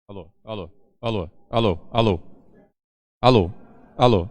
Alô, alô, alô, alô, alô, alô, alô.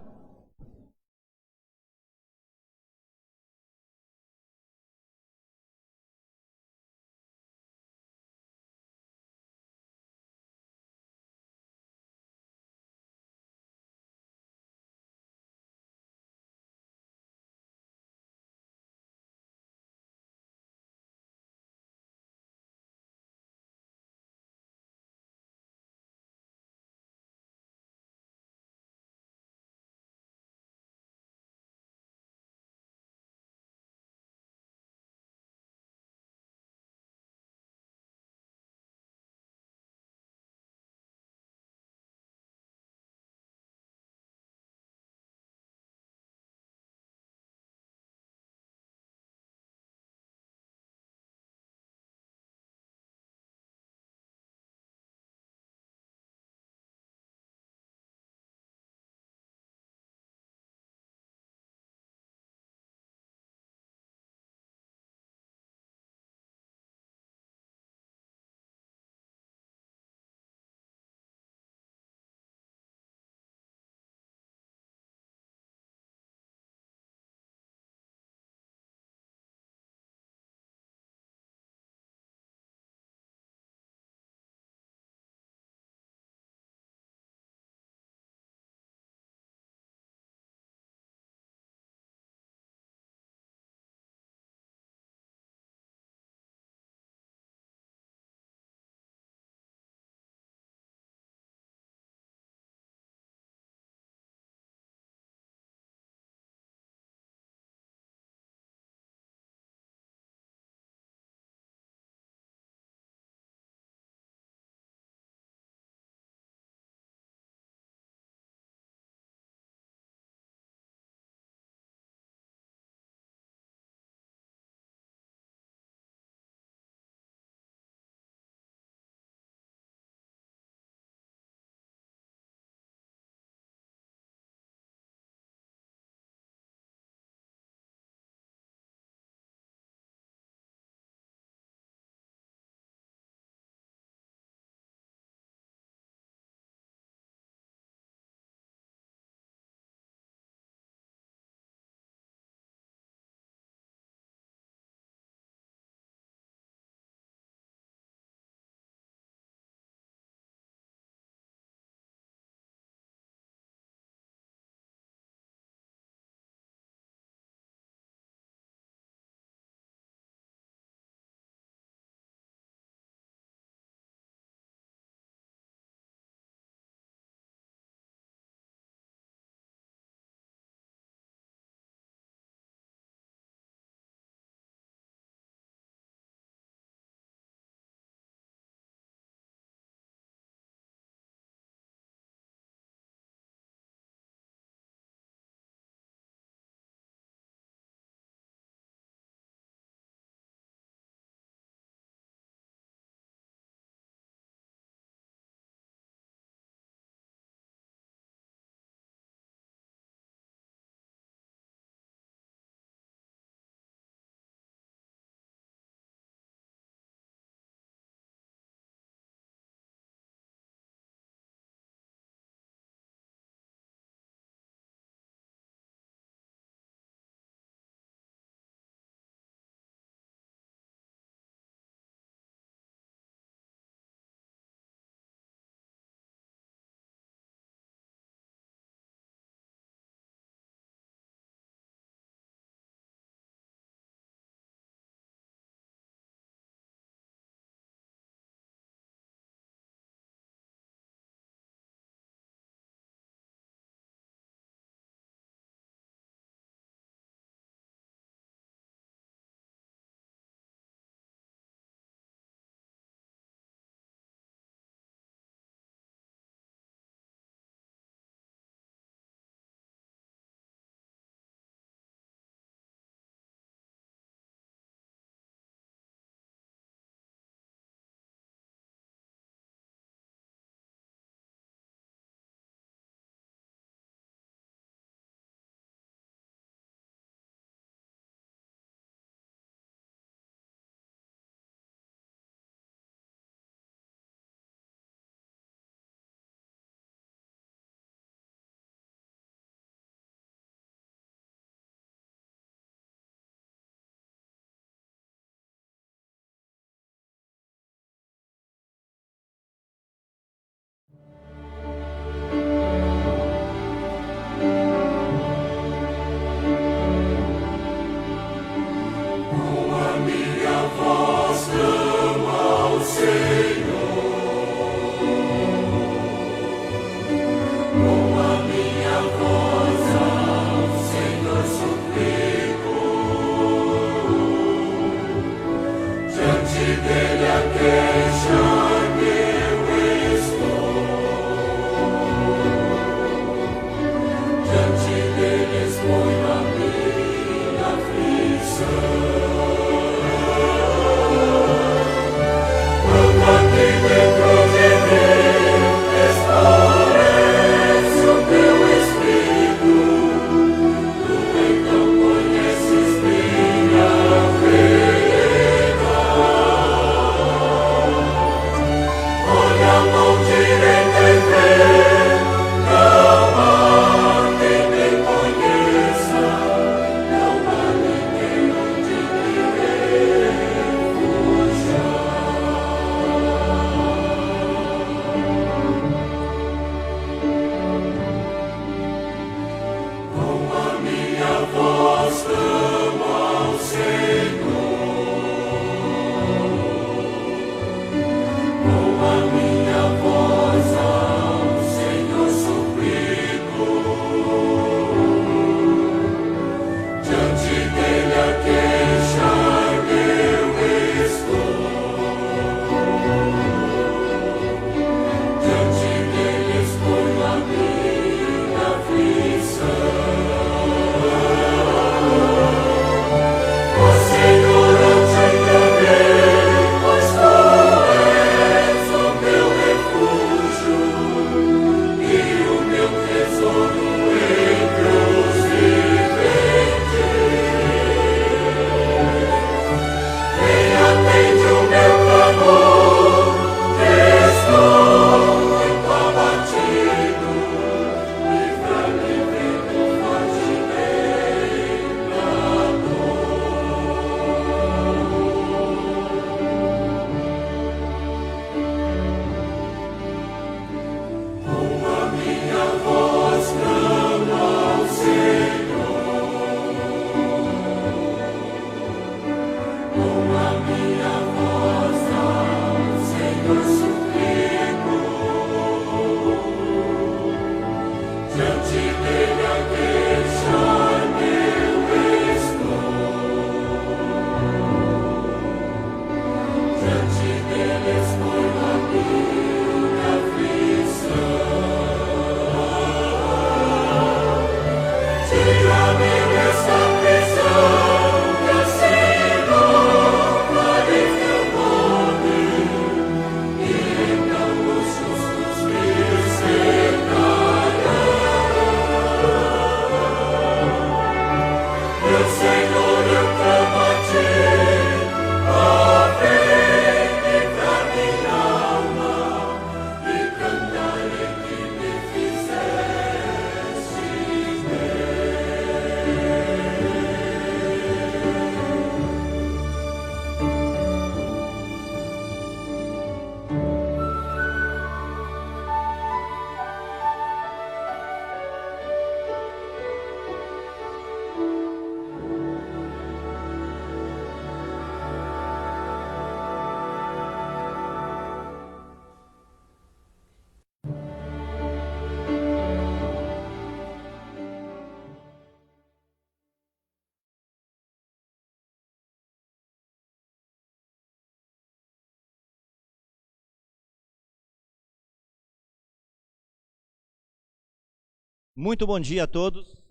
Muito bom dia a todos.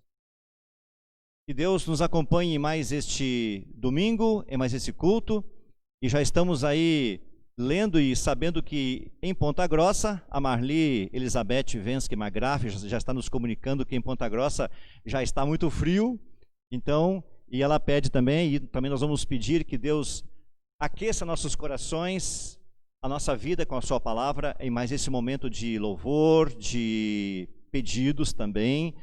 Que Deus nos acompanhe em mais este domingo, em mais esse culto. E já estamos aí lendo e sabendo que em Ponta Grossa, a Marli Elizabeth Vensky Magraf já está nos comunicando que em Ponta Grossa já está muito frio. Então, e ela pede também, e também nós vamos pedir que Deus aqueça nossos corações, a nossa vida com a sua palavra, em mais esse momento de louvor, de pedidos também,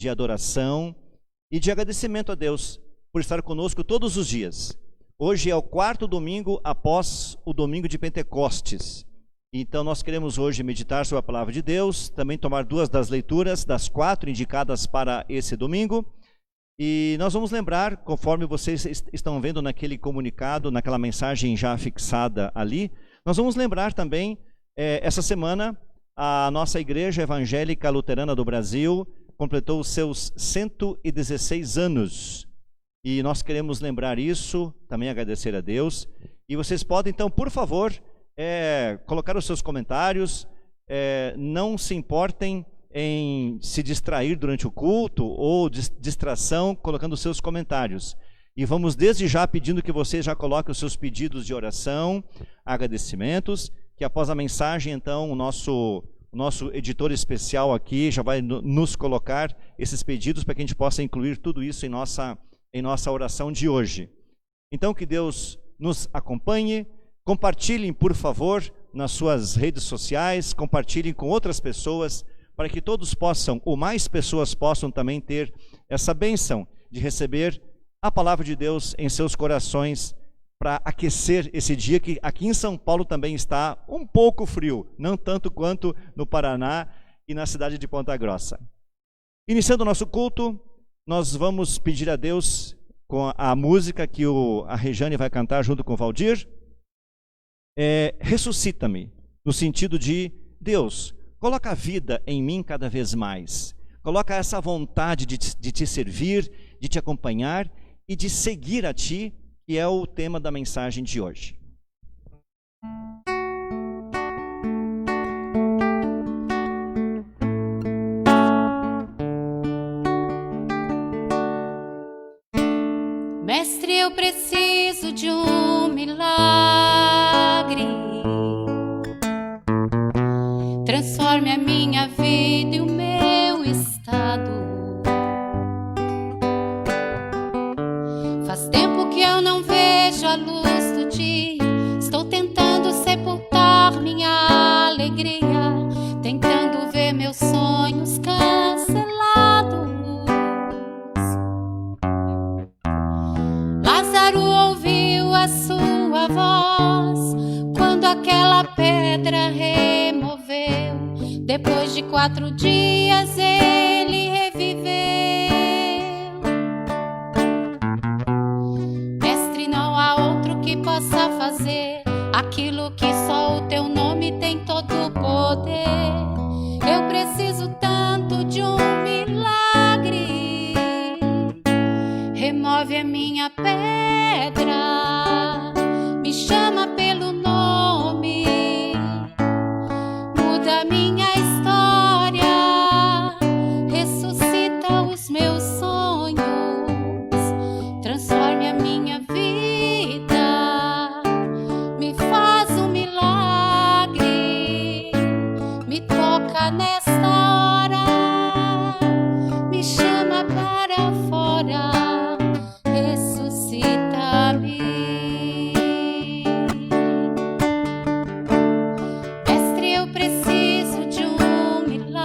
de adoração e de agradecimento a Deus por estar conosco todos os dias. Hoje é o 4º domingo após o domingo de Pentecostes. Então nós queremos hoje meditar sobre a palavra de Deus, também tomar 2 das leituras, das 4 indicadas para esse domingo. E nós vamos lembrar, conforme vocês estão vendo naquele comunicado, naquela mensagem já fixada ali, nós vamos lembrar também, essa semana, a nossa Igreja Evangélica Luterana do Brasil completou os seus 116 anos. E nós queremos lembrar isso, também agradecer a Deus. E vocês podem, então, por favor, colocar os seus comentários. Não se importem em se distrair durante o culto ou distração, colocando os seus comentários. E vamos desde já pedindo que vocês já coloquem os seus pedidos de oração, agradecimentos, que após a mensagem, então, o nosso editor especial aqui já vai nos colocar esses pedidos para que a gente possa incluir tudo isso em nossa oração de hoje. Então, que Deus nos acompanhe. Compartilhem, por favor, nas suas redes sociais, compartilhem com outras pessoas, para que todos possam, ou mais pessoas possam também ter essa bênção de receber a palavra de Deus em seus corações, para aquecer esse dia que aqui em São Paulo também está um pouco frio, não tanto quanto no Paraná e na cidade de Ponta Grossa. Iniciando o nosso culto, nós vamos pedir a Deus com a música que a Rejane vai cantar junto com o Valdir. Ressuscita-me, no sentido de Deus, coloca a vida em mim cada vez mais. Coloca essa vontade de te servir, de te acompanhar e de seguir a Ti, que é o tema da mensagem de hoje. Mestre, eu preciso de um milagre. Transforme a minha vida e o meu estado. Faz tempo que eu não vejo a luz do dia. Estou tentando sepultar minha alegria, tentando ver meus sonhos cancelados. Lázaro ouviu a sua voz quando aquela pedra removeu. Depois de 4 dias ele reviveu. Mestre, não há outro que possa fazer aquilo que só o teu nome tem todo o poder. Eu preciso tanto de um milagre. Remove a minha pedra, me chama pelo nome, muda minha história, ressuscita os meus sonhos, transforme a minha vida, me faz um milagre, me toca nesta hora, me chama para fora, ressuscita-me. Mestre, eu preciso de um milagre.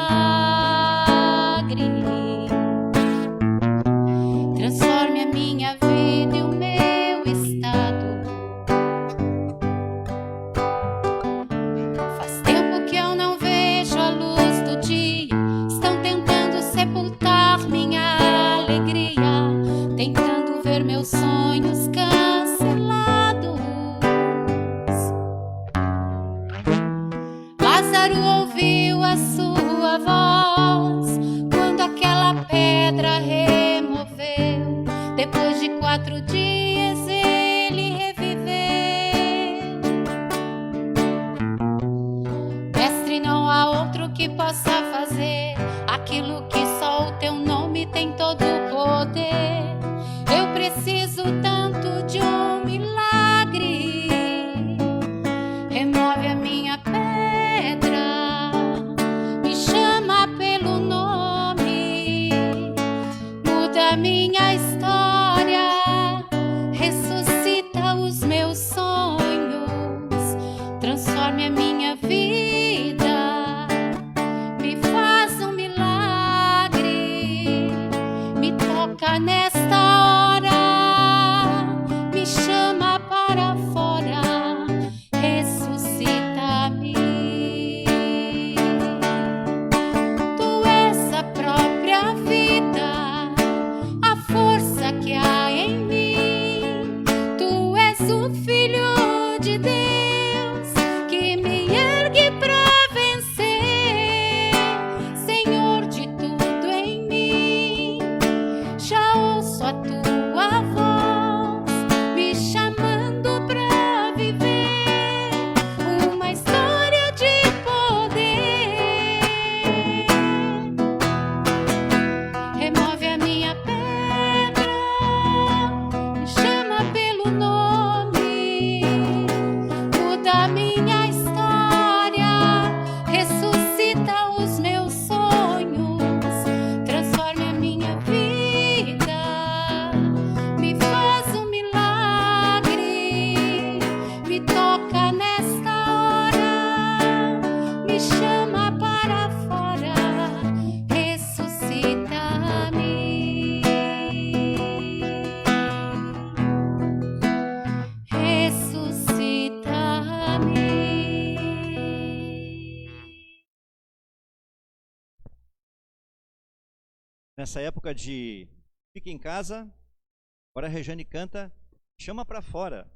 Transforme a minha vida e o meu estado. Faz tempo que eu não vejo a luz do dia. Estão tentando sepultar minha alegria, tentando ver meus sonhos cancelados. Lázaro ouviu a sua voz quando aquela pedra removeu. Depois de 4 dias ele reviveu. Mestre, não há outro que possa fazer aquilo que só o teu nome tem todo o poder. Eu preciso tanto de um milagre. Remove a minha pedra, me chama pelo nome, muda a minha história, ressuscita os meus sonhos, transforme a minha vida, me faz um milagre, me toca nesta hora, me chama para fora, ressuscita-me. Tu és a própria vida, a força que há em mim. Tu és o Filho de Deus que me ergue pra vencer, Senhor de tudo em mim. Já ouço a tua voz me chamando pra viver uma história de poder. Remove a minha pedra, me chama pelo nome, muda a minha história, ressuscita os meus sonhos, transforme a minha vida, me faz um milagre, me toca nesta hora, me chama para fora, ressuscita-me. Ressuscita-me. Nessa época de fica em casa, agora a Rejane canta Chama para Fora.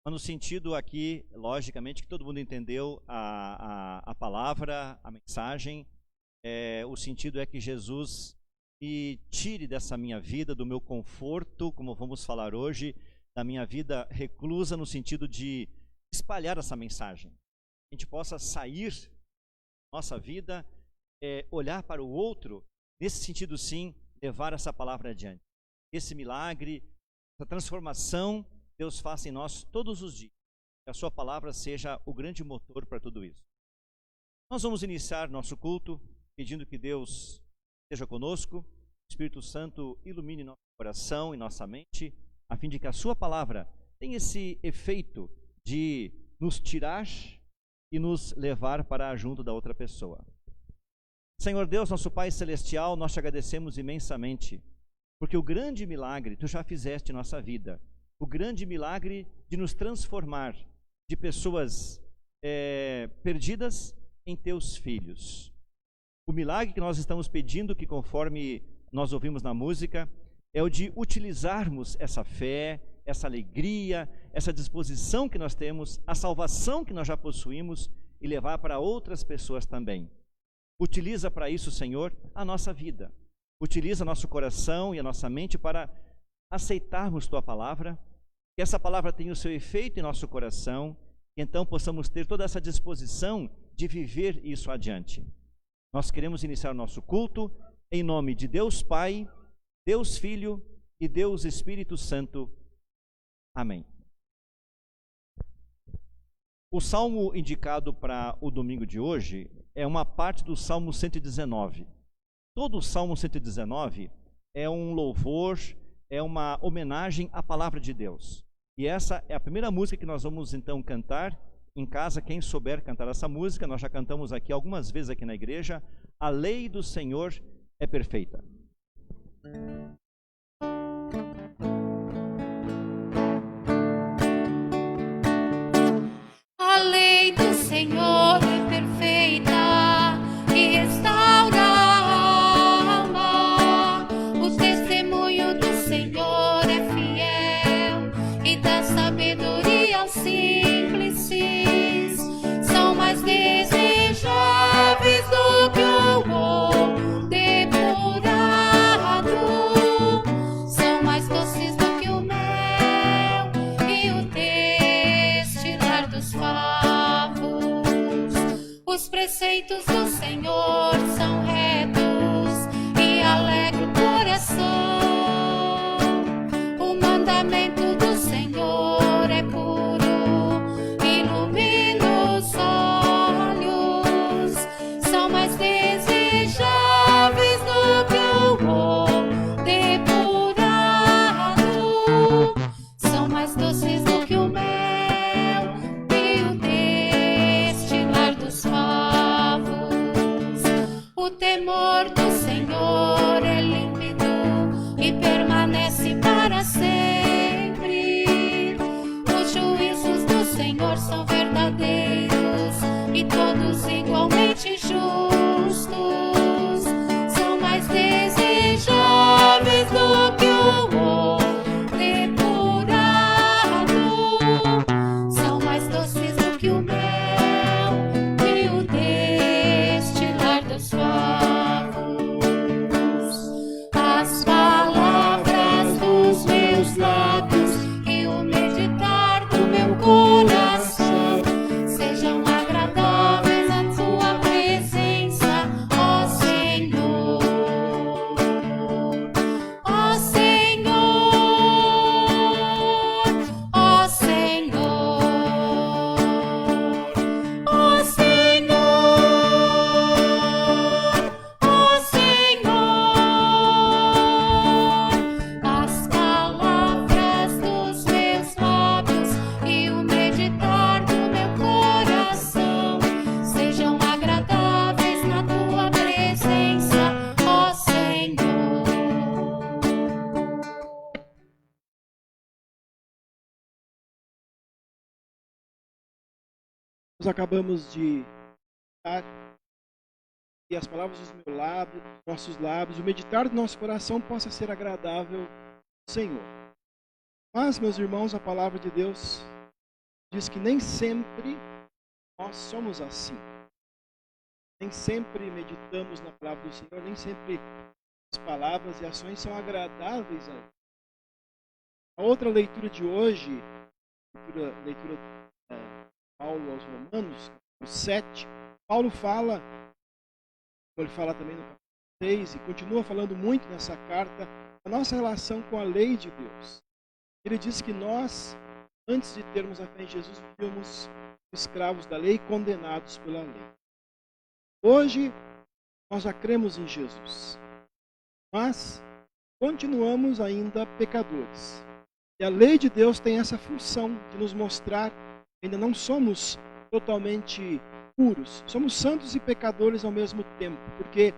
Mas no sentido aqui, logicamente, que todo mundo entendeu a palavra, a mensagem. O sentido é que Jesus me tire dessa minha vida, do meu conforto, como vamos falar hoje, da minha vida reclusa, no sentido de espalhar essa mensagem. A gente possa sair da nossa vida, olhar para o outro, nesse sentido sim, levar essa palavra adiante. Esse milagre, essa transformação, Deus faça em nós todos os dias. Que a sua palavra seja o grande motor para tudo isso. Nós vamos iniciar nosso culto pedindo que Deus esteja conosco, o Espírito Santo ilumine nosso coração e nossa mente, a fim de que a sua palavra tenha esse efeito de nos tirar e nos levar para junto da outra pessoa. Senhor Deus, nosso Pai Celestial, nós te agradecemos imensamente, porque o grande milagre tu já fizeste em nossa vida, o grande milagre de nos transformar de pessoas perdidas em teus filhos. O milagre que nós estamos pedindo, que conforme nós ouvimos na música, é o de utilizarmos essa fé, essa alegria, essa disposição que nós temos, a salvação que nós já possuímos e levar para outras pessoas também. Utiliza para isso, Senhor, a nossa vida. Utiliza nosso coração e a nossa mente para aceitarmos Tua palavra, que essa palavra tenha o seu efeito em nosso coração, e então possamos ter toda essa disposição de viver isso adiante. Nós queremos iniciar o nosso culto em nome de Deus Pai, Deus Filho e Deus Espírito Santo. Amém. O salmo indicado para o domingo de hoje é uma parte do Salmo 119. Todo o Salmo 119 é um louvor, é uma homenagem à palavra de Deus. E essa é a primeira música que nós vamos então cantar. Em casa, quem souber cantar essa música, nós já cantamos aqui algumas vezes aqui na igreja. A lei do Senhor é perfeita. A lei do Senhor é perfeita e restaura a alma. O testemunho do Senhor é fiel e dá sabedoria aos simples. São mais desejáveis do que o ouro depurado, são mais doces do que o mel e o destilar dos favos. Os preceitos do Senhor são retos alegra o coração. O mandamento do Senhor é puro, ilumina os olhos. São mais desejáveis do que o ouro depurado, são mais doces do que o mel e o destilar dos favos. O temor do Senhor é límpido e permanece para sempre. Os juízos do Senhor são verdadeiros e todos igualmente justos. São mais desejáveis do que o ouro depurado, são mais doces do que o mel e o destilar dos favos. As palavras dos meus lábios e o meditar do meu coração sejam agradáveis à tua presença, ó Senhor. Ó Senhor, ó Senhor, ó Senhor, ó Senhor. As palavras dos meus lábios e o meditar do meu coração sejam agradáveis na tua presença, ó Senhor. Nós acabamos de meditar e as palavras dos meus lábios, nossos lábios, o meditar do nosso coração possa ser agradável ao Senhor. Mas, meus irmãos, a palavra de Deus diz que nem sempre nós somos assim. Nem sempre meditamos na palavra do Senhor, nem sempre as palavras e ações são agradáveis a Ele. A outra leitura de hoje, leitura Paulo aos Romanos, no 7, Paulo fala, como ele fala também no capítulo 6, e continua falando muito nessa carta, a nossa relação com a lei de Deus. Ele diz que nós, antes de termos a fé em Jesus, vivíamos escravos da lei, condenados pela lei. Hoje, nós já cremos em Jesus, mas continuamos ainda pecadores. E a lei de Deus tem essa função de nos mostrar ainda não somos totalmente puros, somos santos e pecadores ao mesmo tempo, porque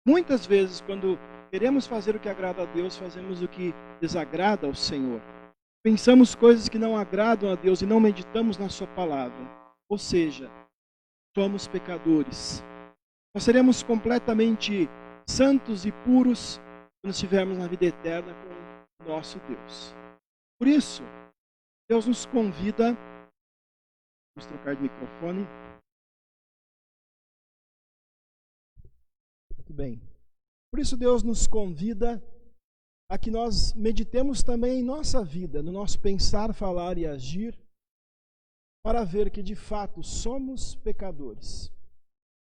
muitas vezes quando queremos fazer o que agrada a Deus, fazemos o que desagrada ao Senhor. Pensamos coisas que não agradam a Deus e não meditamos na sua palavra. Ou seja, somos pecadores. Nós seremos completamente santos e puros quando estivermos na vida eterna com o nosso Deus. Por isso, Deus nos convida. Vamos trocar de microfone. Muito bem. Por isso Deus nos convida a que nós meditemos também em nossa vida, no nosso pensar, falar e agir, para ver que de fato somos pecadores.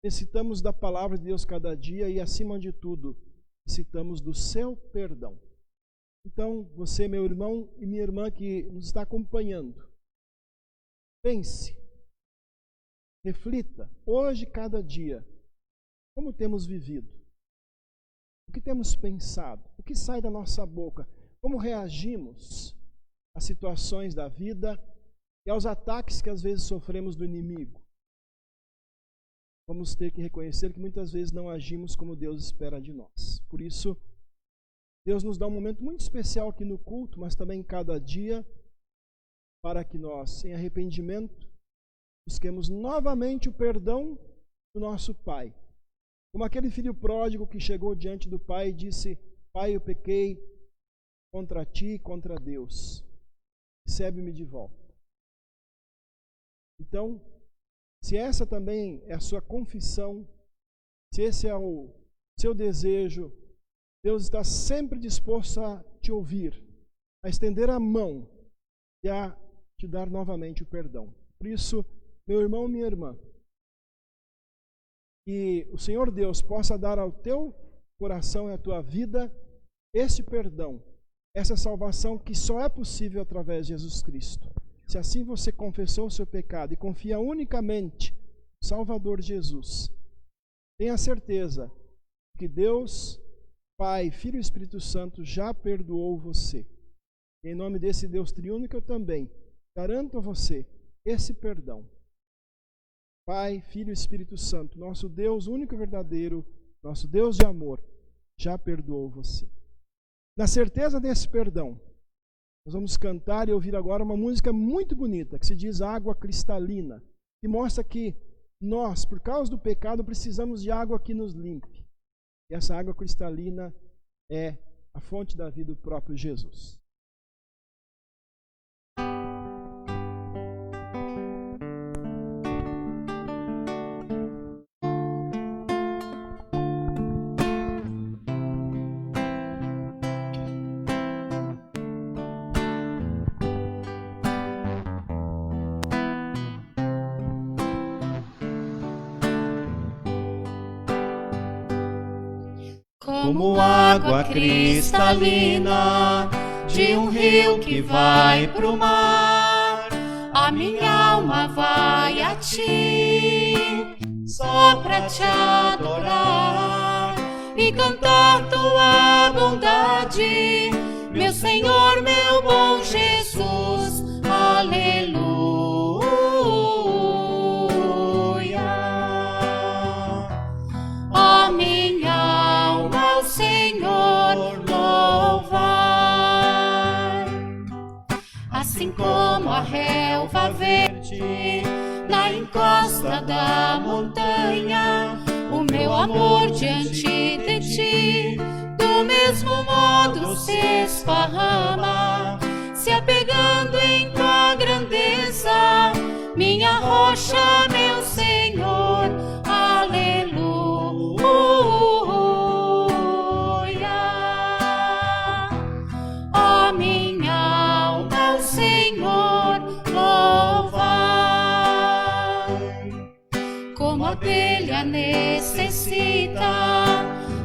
Necessitamos da palavra de Deus cada dia e, acima de tudo, necessitamos do seu perdão. Então, você, meu irmão e minha irmã que nos está acompanhando, pense, reflita, hoje, cada dia, como temos vivido, o que temos pensado, o que sai da nossa boca, como reagimos às situações da vida e aos ataques que às vezes sofremos do inimigo. Vamos ter que reconhecer que muitas vezes não agimos como Deus espera de nós. Por isso, Deus nos dá um momento muito especial aqui no culto, mas também em cada dia, para que nós, em arrependimento, busquemos novamente o perdão do nosso Pai. Como aquele filho pródigo que chegou diante do Pai e disse: Pai, eu pequei contra ti e contra Deus. Recebe-me de volta. Então, se essa também é a sua confissão, se esse é o seu desejo, Deus está sempre disposto a te ouvir, a estender a mão e a te dar novamente o perdão. Por isso, meu irmão, minha irmã, que o Senhor Deus possa dar ao teu coração e a tua vida esse perdão, essa salvação que só é possível através de Jesus Cristo. Se assim você confessou o seu pecado e confia unicamente no Salvador Jesus, tenha certeza que Deus, Pai, Filho e Espírito Santo já perdoou você. E em nome desse Deus triúnico eu também garanto a você esse perdão. Pai, Filho e Espírito Santo, nosso Deus único e verdadeiro, nosso Deus de amor, já perdoou você. Na certeza desse perdão, nós vamos cantar e ouvir agora uma música muito bonita, que se diz Água Cristalina, que mostra que nós, por causa do pecado, precisamos de água que nos limpe. E essa água cristalina é a fonte da vida do próprio Jesus. Como água cristalina de um rio que vai pro mar, a minha alma vai a ti, só pra te adorar e cantar tua bondade, meu Senhor, meu bom Jesus, aleluia. A minha alma ao Senhor louvar, assim como a relva verde na encosta da montanha, o meu amor diante de ti do mesmo modo se esparrama, se apegando em tua grandeza, minha rocha, meu Senhor, aleluia. A minha alma ao Senhor louvar, como a abelha necessita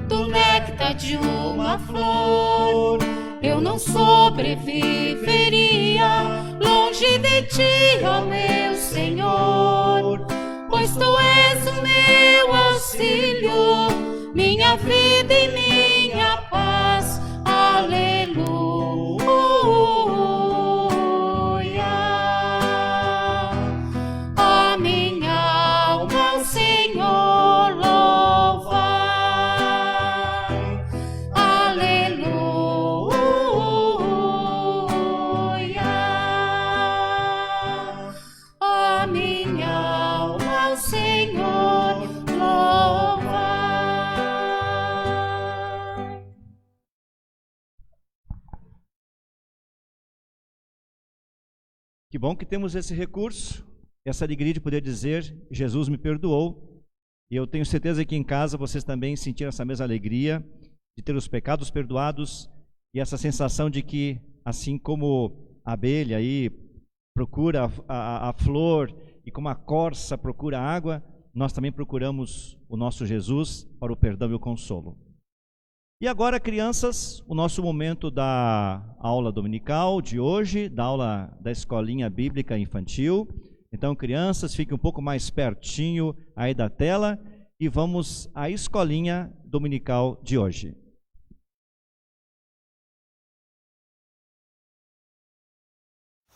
do néctar de uma flor, eu não sobreviveria longe de ti, ó meu Senhor, pois tu és o meu auxílio, minha vida e minha paz, aleluia. A minha alma ao Senhor louvar, aleluia. A minha alma ao Senhor louvar. Que bom que temos esse recurso, essa alegria de poder dizer, Jesus me perdoou. E eu tenho certeza que em casa vocês também sentiram essa mesma alegria de ter os pecados perdoados e essa sensação de que, assim como a abelha aí procura a flor e como a corça procura a água, nós também procuramos o nosso Jesus para o perdão e o consolo. E agora, crianças, o nosso momento da aula dominical de hoje, da aula da escolinha bíblica infantil. Então, crianças, fiquem um pouco mais pertinho aí da tela e vamos à escolinha dominical de hoje.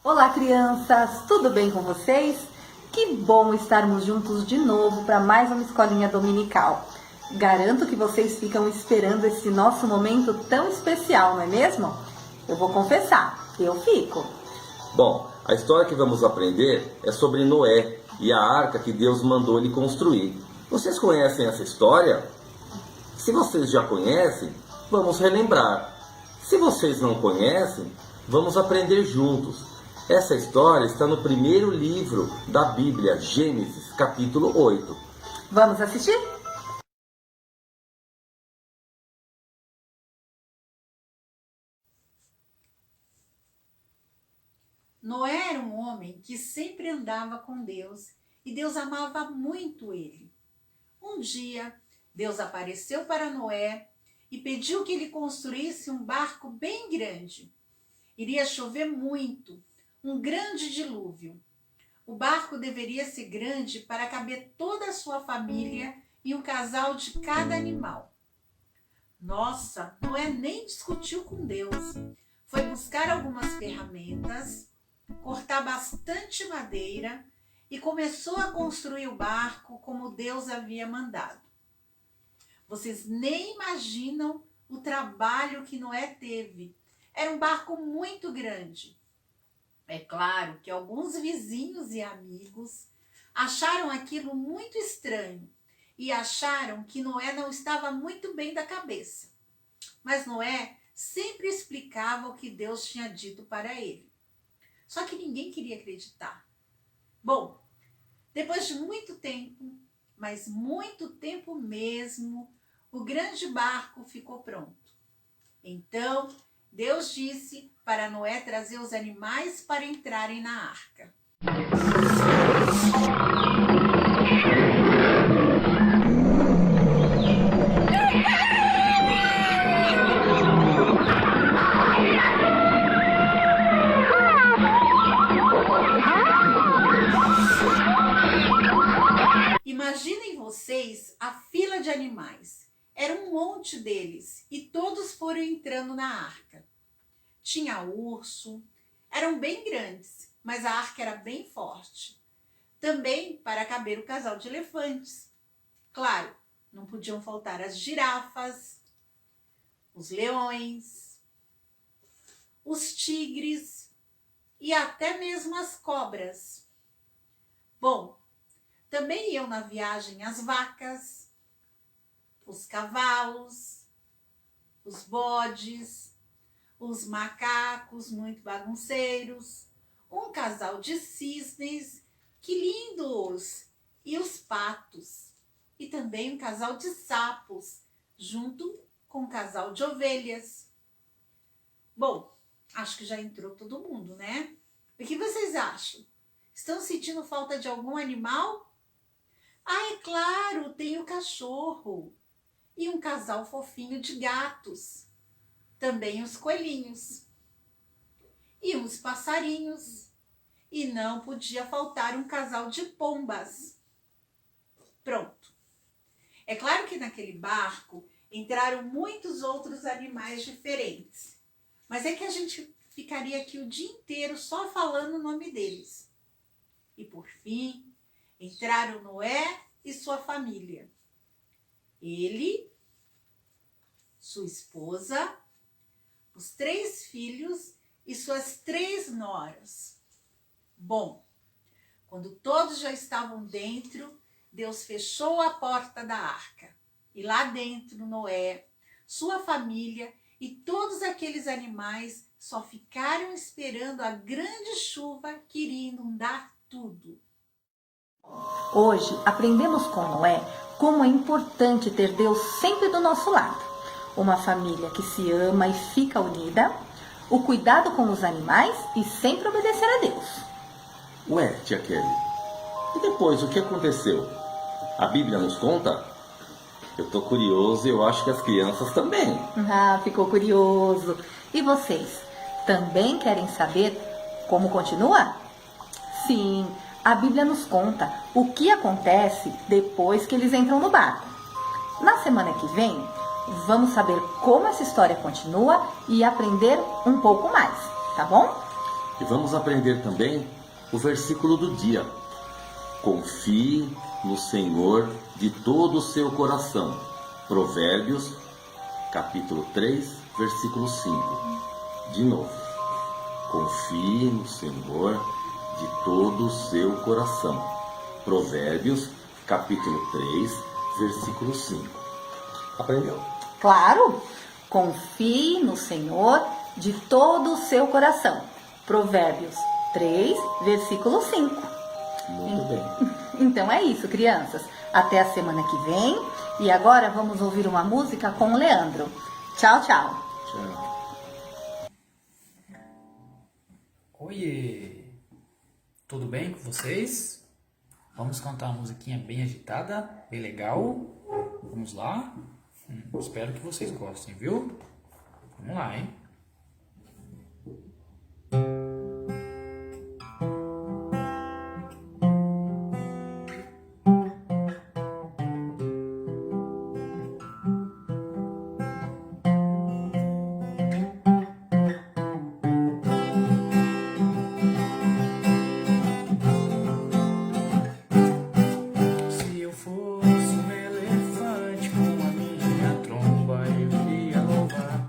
Olá, crianças! Tudo bem com vocês? Que bom estarmos juntos de novo para mais uma escolinha dominical. Garanto que vocês ficam esperando esse nosso momento tão especial, não é mesmo? Eu vou confessar, eu fico. Bom, a história que vamos aprender é sobre Noé e a arca que Deus mandou ele construir. Vocês conhecem essa história? Se vocês já conhecem, vamos relembrar. Se vocês não conhecem, vamos aprender juntos. Essa história está no primeiro livro da Bíblia, Gênesis, capítulo 8. Vamos assistir? Noé era um homem que sempre andava com Deus e Deus amava muito ele. Um dia, Deus apareceu para Noé e pediu que ele construísse um barco bem grande. Iria chover muito, um grande dilúvio. O barco deveria ser grande para caber toda a sua família e um casal de cada animal. Nossa, Noé nem discutiu com Deus. Foi buscar algumas ferramentas, cortar bastante madeira e começou a construir o barco como Deus havia mandado. Vocês nem imaginam o trabalho que Noé teve. Era um barco muito grande. É claro que alguns vizinhos e amigos acharam aquilo muito estranho e acharam que Noé não estava muito bem da cabeça. Mas Noé sempre explicava o que Deus tinha dito para ele. Só que ninguém queria acreditar. Bom, depois de muito tempo, mas muito tempo mesmo, o grande barco ficou pronto. Então, Deus disse para Noé trazer os animais para entrarem na arca. Imaginem vocês a fila de animais. Era um monte deles e todos foram entrando na arca. Tinha urso, eram bem grandes, mas a arca era bem forte. Também para caber o casal de elefantes. Claro, não podiam faltar as girafas, os leões, os tigres e até mesmo as cobras. Bom, também iam na viagem as vacas, os cavalos, os bodes, os macacos muito bagunceiros, um casal de cisnes, que lindos, e os patos, e também um casal de sapos, junto com um casal de ovelhas. Bom, acho que já entrou todo mundo, né? O que vocês acham? Estão sentindo falta de algum animal? Ah, é claro, tem o cachorro e um casal fofinho de gatos. Também os coelhinhos e os passarinhos. E não podia faltar um casal de pombas. Pronto. É claro que naquele barco entraram muitos outros animais diferentes. Mas é que a gente ficaria aqui o dia inteiro só falando o nome deles. E por fim, entraram Noé e sua família. Ele, sua esposa, os 3 filhos e suas 3 noras. Bom, quando todos já estavam dentro, Deus fechou a porta da arca. E lá dentro, Noé, sua família e todos aqueles animais só ficaram esperando a grande chuva que iria inundar tudo. Hoje aprendemos com Noé como é importante ter Deus sempre do nosso lado. Uma família que se ama e fica unida, o cuidado com os animais e sempre obedecer a Deus. Ué, tia Kelly, e depois o que aconteceu? A Bíblia nos conta? Eu tô curioso e eu acho que as crianças também. Ah, ficou curioso. E vocês, também querem saber como continua? Sim, a Bíblia nos conta o que acontece depois que eles entram no barco. Na semana que vem, vamos saber como essa história continua e aprender um pouco mais, tá bom? E vamos aprender também o versículo do dia. Confie no Senhor de todo o seu coração. Provérbios, capítulo 3, versículo 5. De novo. Confie no Senhor de todo o seu coração. Provérbios, capítulo 3, versículo 5. Aprendeu? Claro! Confie no Senhor de todo o seu coração. Provérbios 3, versículo 5. Muito bem. Então é isso, crianças. Até a semana que vem. E agora vamos ouvir uma música com o Leandro. Tchau, tchau. Tchau. Oiê! Tudo bem com vocês? Vamos cantar uma musiquinha bem agitada, bem legal. Vamos lá? Espero que vocês gostem, viu? Vamos lá, hein? Se eu fosse um elefante com a minha tromba, eu iria louvar.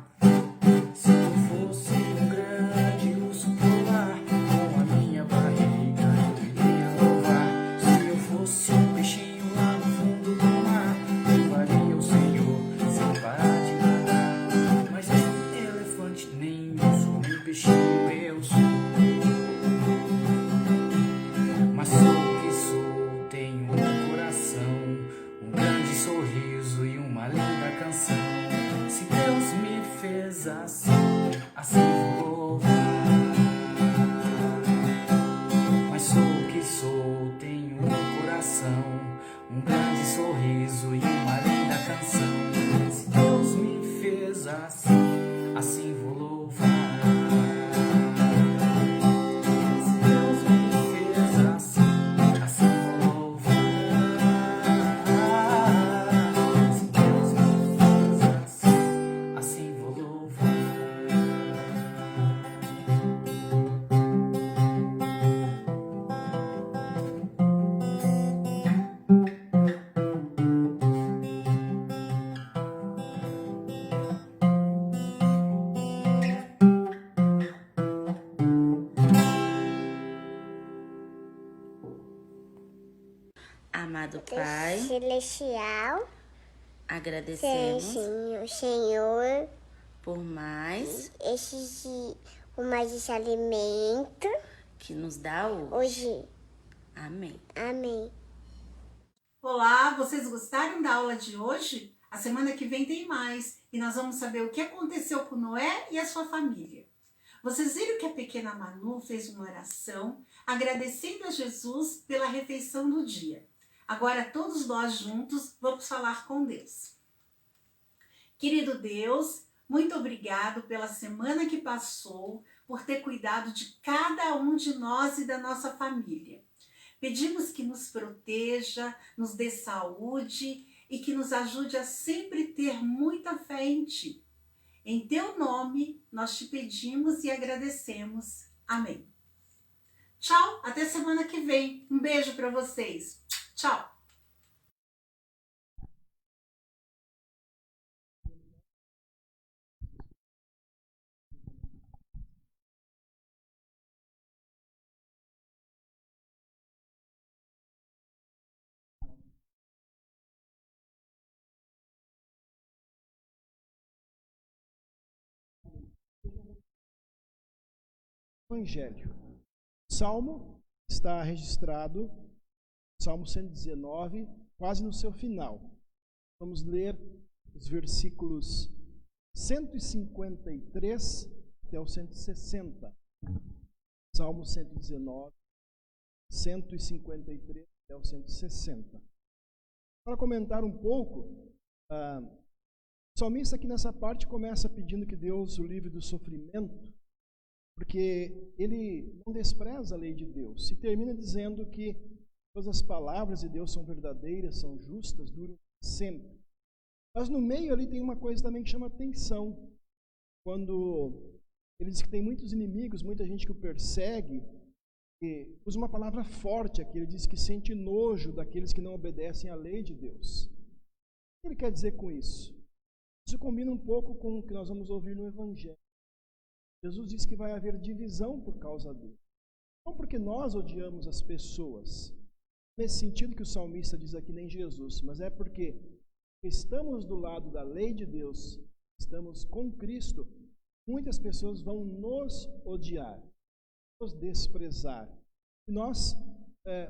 Se eu fosse um grande urso polar, com a minha barriga eu iria louvar. Se eu fosse um peixinho lá no fundo do mar, louvaria o Senhor sem parar de nadar. Mas nem elefante, nem urso, nem peixinho eu sou. Mas sou o que sou, tenho um coração, um grande sorriso e uma linda canção. Se Deus me fez assim, assim vou louvar. Mas sou o que sou, tenho um coração, um grande sorriso e uma linda canção. Se Deus me fez assim, assim vou louvar. Se Deus me fez assim, assim vou louvar. Se Deus me fez assim, assim vou louvar. Amado Pai, Celestial, agradecemos Senhor, por mais esse alimento que nos dá hoje. hoje. Amém. Amém. Olá, vocês gostaram da aula de hoje? A semana que vem tem mais e nós vamos saber o que aconteceu com Noé e a sua família. Vocês viram que a pequena Manu fez uma oração agradecendo a Jesus pela refeição do dia. Agora todos nós juntos vamos falar com Deus. Querido Deus, muito obrigado pela semana que passou, por ter cuidado de cada um de nós e da nossa família. Pedimos que nos proteja, nos dê saúde e que nos ajude a sempre ter muita fé em Ti. Em Teu nome, nós te pedimos e agradecemos. Amém. Tchau, até semana que vem. Um beijo para vocês. Tchau. Evangelho. Salmo está registrado, Salmo 119, quase no seu final. Vamos ler os versículos 153 até o 160. Salmo 119, 153 até o 160. Para comentar um pouco, o salmista aqui nessa parte começa pedindo que Deus o livre do sofrimento, porque ele não despreza a lei de Deus. E termina dizendo que todas as palavras de Deus são verdadeiras, são justas, duram sempre. Mas no meio ali tem uma coisa também que chama atenção. Quando ele diz que tem muitos inimigos, muita gente que o persegue, e usa uma palavra forte aqui. Ele diz que sente nojo daqueles que não obedecem à lei de Deus. O que ele quer dizer com isso? Isso combina um pouco com o que nós vamos ouvir no Evangelho. Jesus diz que vai haver divisão por causa dele. Não porque nós odiamos as pessoas, nesse sentido que o salmista diz aqui, nem Jesus, mas é porque estamos do lado da lei de Deus, estamos com Cristo, muitas pessoas vão nos odiar, nos desprezar. E nós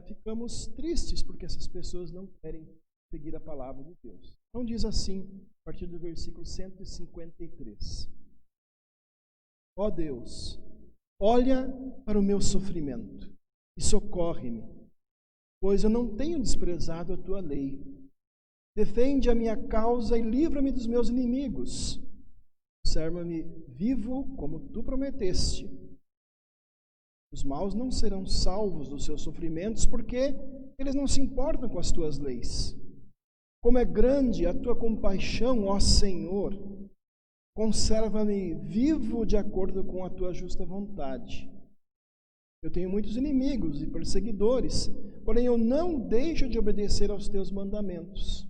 ficamos tristes porque essas pessoas não querem seguir a palavra de Deus. Então diz assim, a partir do versículo 153. Ó Deus, olha para o meu sofrimento e socorre-me, pois eu não tenho desprezado a tua lei. Defende a minha causa e livra-me dos meus inimigos. Conserva-me vivo como tu prometeste. Os maus não serão salvos dos seus sofrimentos, porque eles não se importam com as tuas leis. Como é grande a tua compaixão, ó Senhor. Conserva-me vivo de acordo com a tua justa vontade. Eu tenho muitos inimigos e perseguidores, porém eu não deixo de obedecer aos teus mandamentos.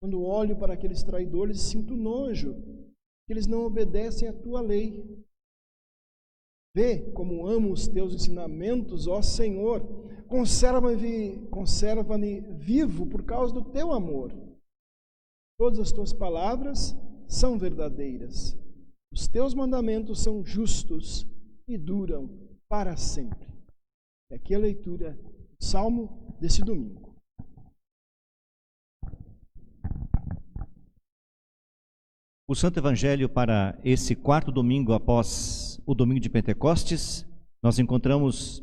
Quando olho para aqueles traidores, sinto nojo, que eles não obedecem à tua lei. Vê como amo os teus ensinamentos, ó Senhor. Conserva-me vivo por causa do teu amor. Todas as tuas palavras são verdadeiras. Os teus mandamentos são justos e duram para sempre. É aqui a leitura do Salmo desse domingo. O Santo Evangelho para esse quarto domingo após o domingo de Pentecostes, nós encontramos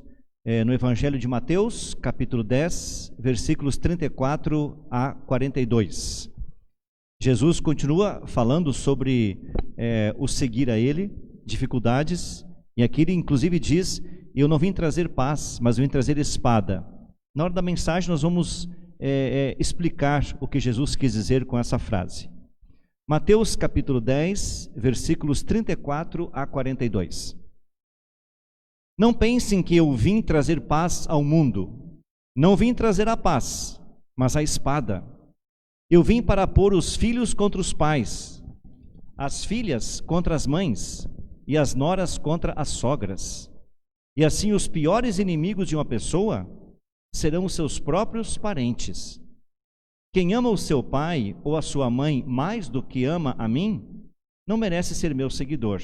no Evangelho de Mateus, capítulo 10, versículos 34 a 42. Jesus continua falando sobre o seguir a Ele, dificuldades, e aqui ele inclusive diz: eu não vim trazer paz, mas vim trazer espada. Na hora da mensagem nós vamos explicar o que Jesus quis dizer com essa frase. Mateus capítulo 10, versículos 34 a 42. Não pensem que eu vim trazer paz ao mundo. Não vim trazer a paz, mas a espada. Eu vim para pôr os filhos contra os pais, as filhas contra as mães e as noras contra as sogras. E assim os piores inimigos de uma pessoa serão os seus próprios parentes. Quem ama o seu pai ou a sua mãe mais do que ama a mim, não merece ser meu seguidor.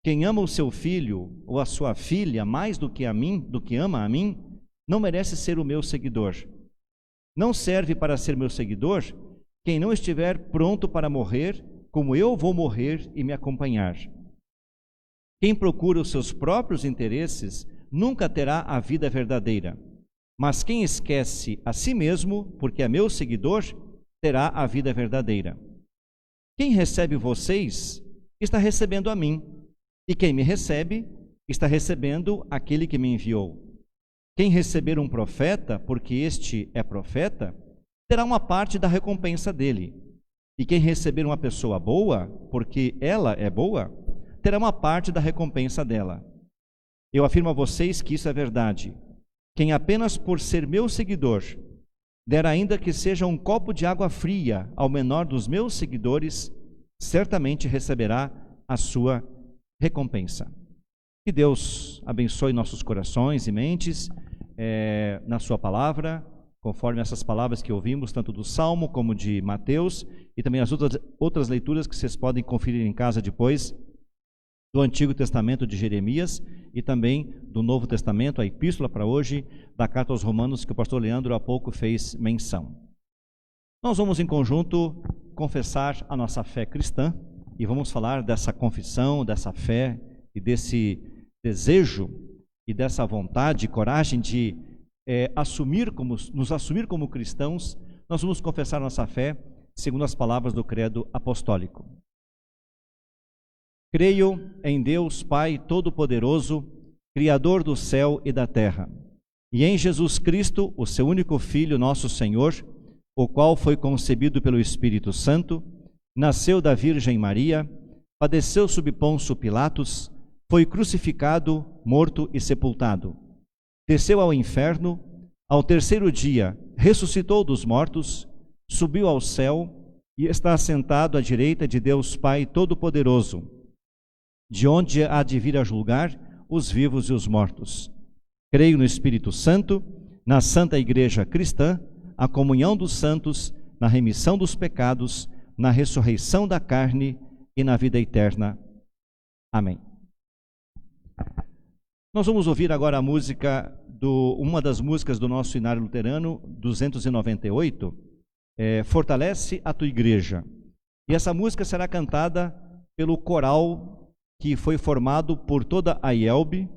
Quem ama o seu filho ou a sua filha mais do que ama a mim, não merece ser o meu seguidor. Não serve para ser meu seguidor quem não estiver pronto para morrer, como eu vou morrer e me acompanhar. Quem procura os seus próprios interesses nunca terá a vida verdadeira. Mas quem esquece a si mesmo, porque é meu seguidor, terá a vida verdadeira. Quem recebe vocês, está recebendo a mim. E quem me recebe, está recebendo aquele que me enviou. Quem receber um profeta, porque este é profeta, terá uma parte da recompensa dele. E quem receber uma pessoa boa, porque ela é boa, terá uma parte da recompensa dela. Eu afirmo a vocês que isso é verdade. Quem apenas por ser meu seguidor der ainda que seja um copo de água fria ao menor dos meus seguidores, certamente receberá a sua recompensa. Que Deus abençoe nossos corações e mentes na sua palavra, conforme essas palavras que ouvimos, tanto do Salmo como de Mateus, e também as outras leituras que vocês podem conferir em casa depois, do Antigo Testamento de Jeremias e também do Novo Testamento, a epístola para hoje, da Carta aos Romanos, que o pastor Leandro há pouco fez menção. Nós vamos em conjunto confessar a nossa fé cristã e vamos falar dessa confissão, dessa fé e desse desejo e dessa vontade e coragem de nos assumir como cristãos. Nós vamos confessar a nossa fé segundo as palavras do credo apostólico. Creio em Deus Pai Todo-Poderoso, Criador do céu e da terra, e em Jesus Cristo, o seu único Filho, nosso Senhor, o qual foi concebido pelo Espírito Santo, nasceu da Virgem Maria, padeceu sob Pôncio Pilatos, foi crucificado, morto e sepultado. Desceu ao inferno, ao terceiro dia ressuscitou dos mortos, subiu ao céu e está assentado à direita de Deus Pai Todo-Poderoso, de onde há de vir a julgar os vivos e os mortos. Creio no Espírito Santo, na Santa Igreja Cristã, a comunhão dos santos, na remissão dos pecados, na ressurreição da carne e na vida eterna. Amém. Nós vamos ouvir agora a música, uma das músicas do nosso Inário Luterano, 298, Fortalece a Tua Igreja. E essa música será cantada pelo coral que foi formado por toda a IELB,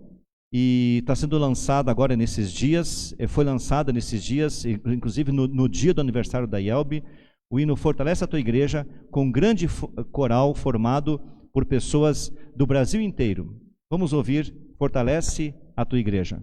e está sendo lançada agora nesses dias, foi lançada nesses dias, inclusive no dia do aniversário da IELB, o hino Fortalece a Tua Igreja, com um grande coral formado por pessoas do Brasil inteiro. Vamos ouvir Fortalece a Tua Igreja.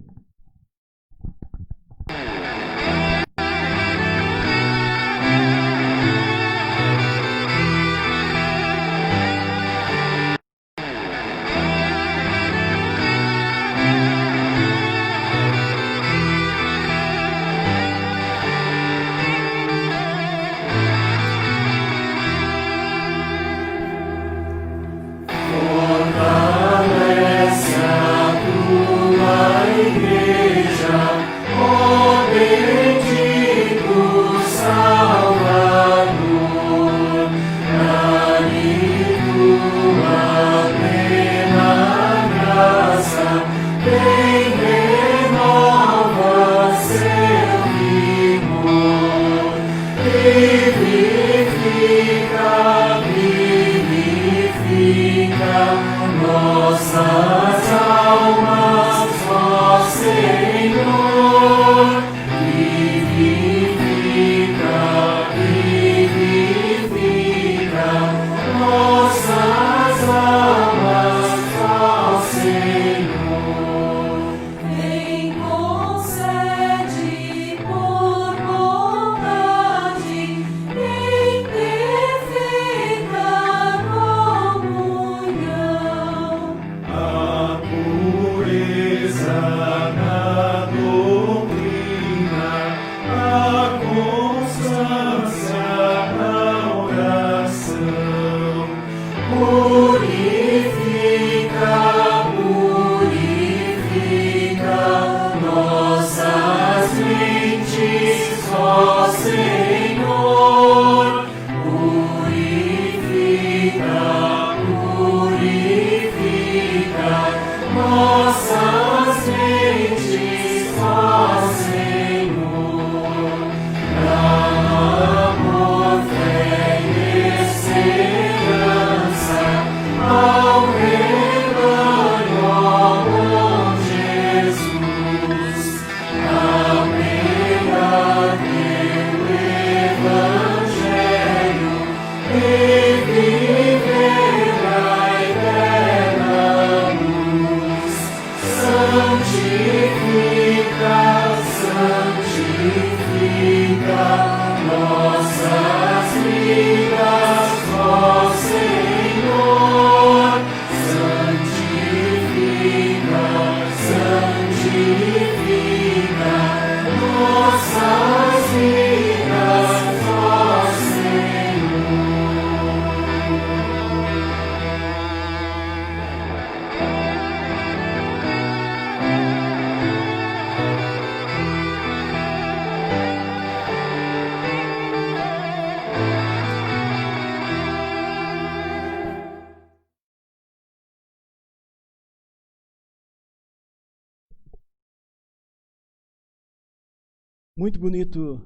Muito bonito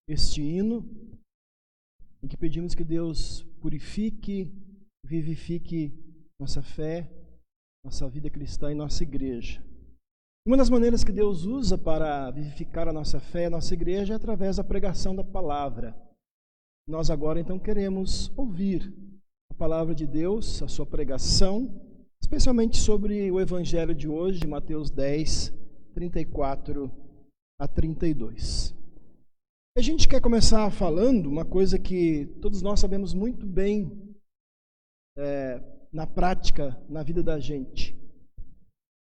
este hino, em que pedimos que Deus purifique, vivifique nossa fé, nossa vida cristã e nossa igreja. Uma das maneiras que Deus usa para vivificar a nossa fé e a nossa igreja é através da pregação da palavra. Nós agora então queremos ouvir a palavra de Deus, a sua pregação, especialmente sobre o evangelho de hoje, de Mateus 10, 34 a 32. A gente quer começar falando uma coisa que todos nós sabemos muito bem na prática, na vida da gente.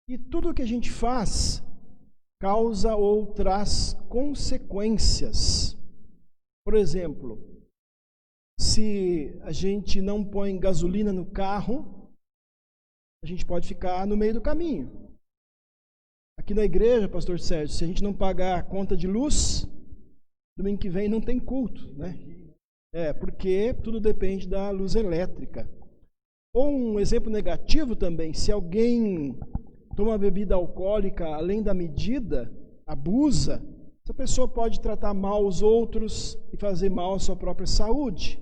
E tudo o que a gente faz causa ou traz consequências. Por exemplo, se a gente não põe gasolina no carro, a gente pode ficar no meio do caminho. Aqui na igreja, pastor Sérgio, se a gente não pagar a conta de luz, domingo que vem não tem culto, né? Porque tudo depende da luz elétrica. Ou um exemplo negativo também, se alguém toma bebida alcoólica além da medida, abusa, essa pessoa pode tratar mal os outros e fazer mal à sua própria saúde.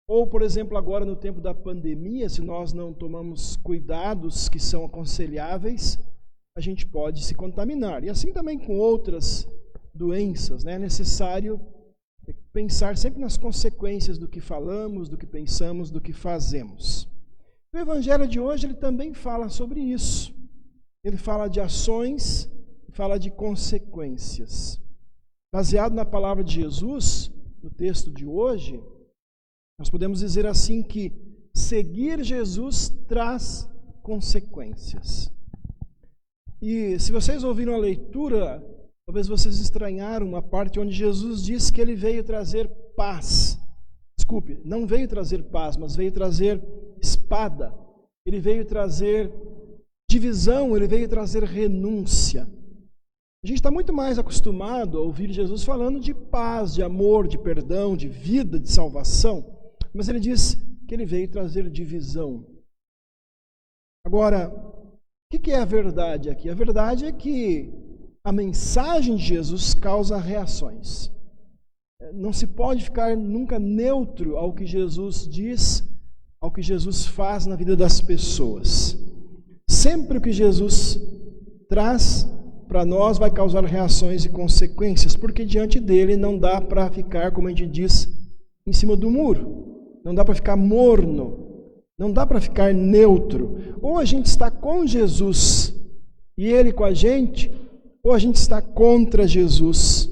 Ou, por exemplo, agora no tempo da pandemia, se nós não tomamos cuidados que são aconselháveis, a gente pode se contaminar. E assim também com outras doenças, né? É necessário pensar sempre nas consequências do que falamos, do que pensamos, do que fazemos. O Evangelho de hoje ele também fala sobre isso. Ele fala de ações, fala de consequências. Baseado na palavra de Jesus, no texto de hoje, nós podemos dizer assim que seguir Jesus traz consequências. E se vocês ouviram a leitura, talvez vocês estranharam uma parte onde Jesus diz que ele veio trazer paz. Desculpe, não veio trazer paz, mas veio trazer espada. Ele veio trazer divisão, ele veio trazer renúncia. A gente está muito mais acostumado a ouvir Jesus falando de paz, de amor, de perdão, de vida, de salvação. Mas ele diz que ele veio trazer divisão. Agora, o que é a verdade aqui? A verdade é que a mensagem de Jesus causa reações. Não se pode ficar nunca neutro ao que Jesus diz, ao que Jesus faz na vida das pessoas. Sempre o que Jesus traz para nós vai causar reações e consequências, porque diante dele não dá para ficar, como a gente diz, em cima do muro. Não dá para ficar morno. Não dá para ficar neutro. Ou a gente está com Jesus e ele com a gente, ou a gente está contra Jesus.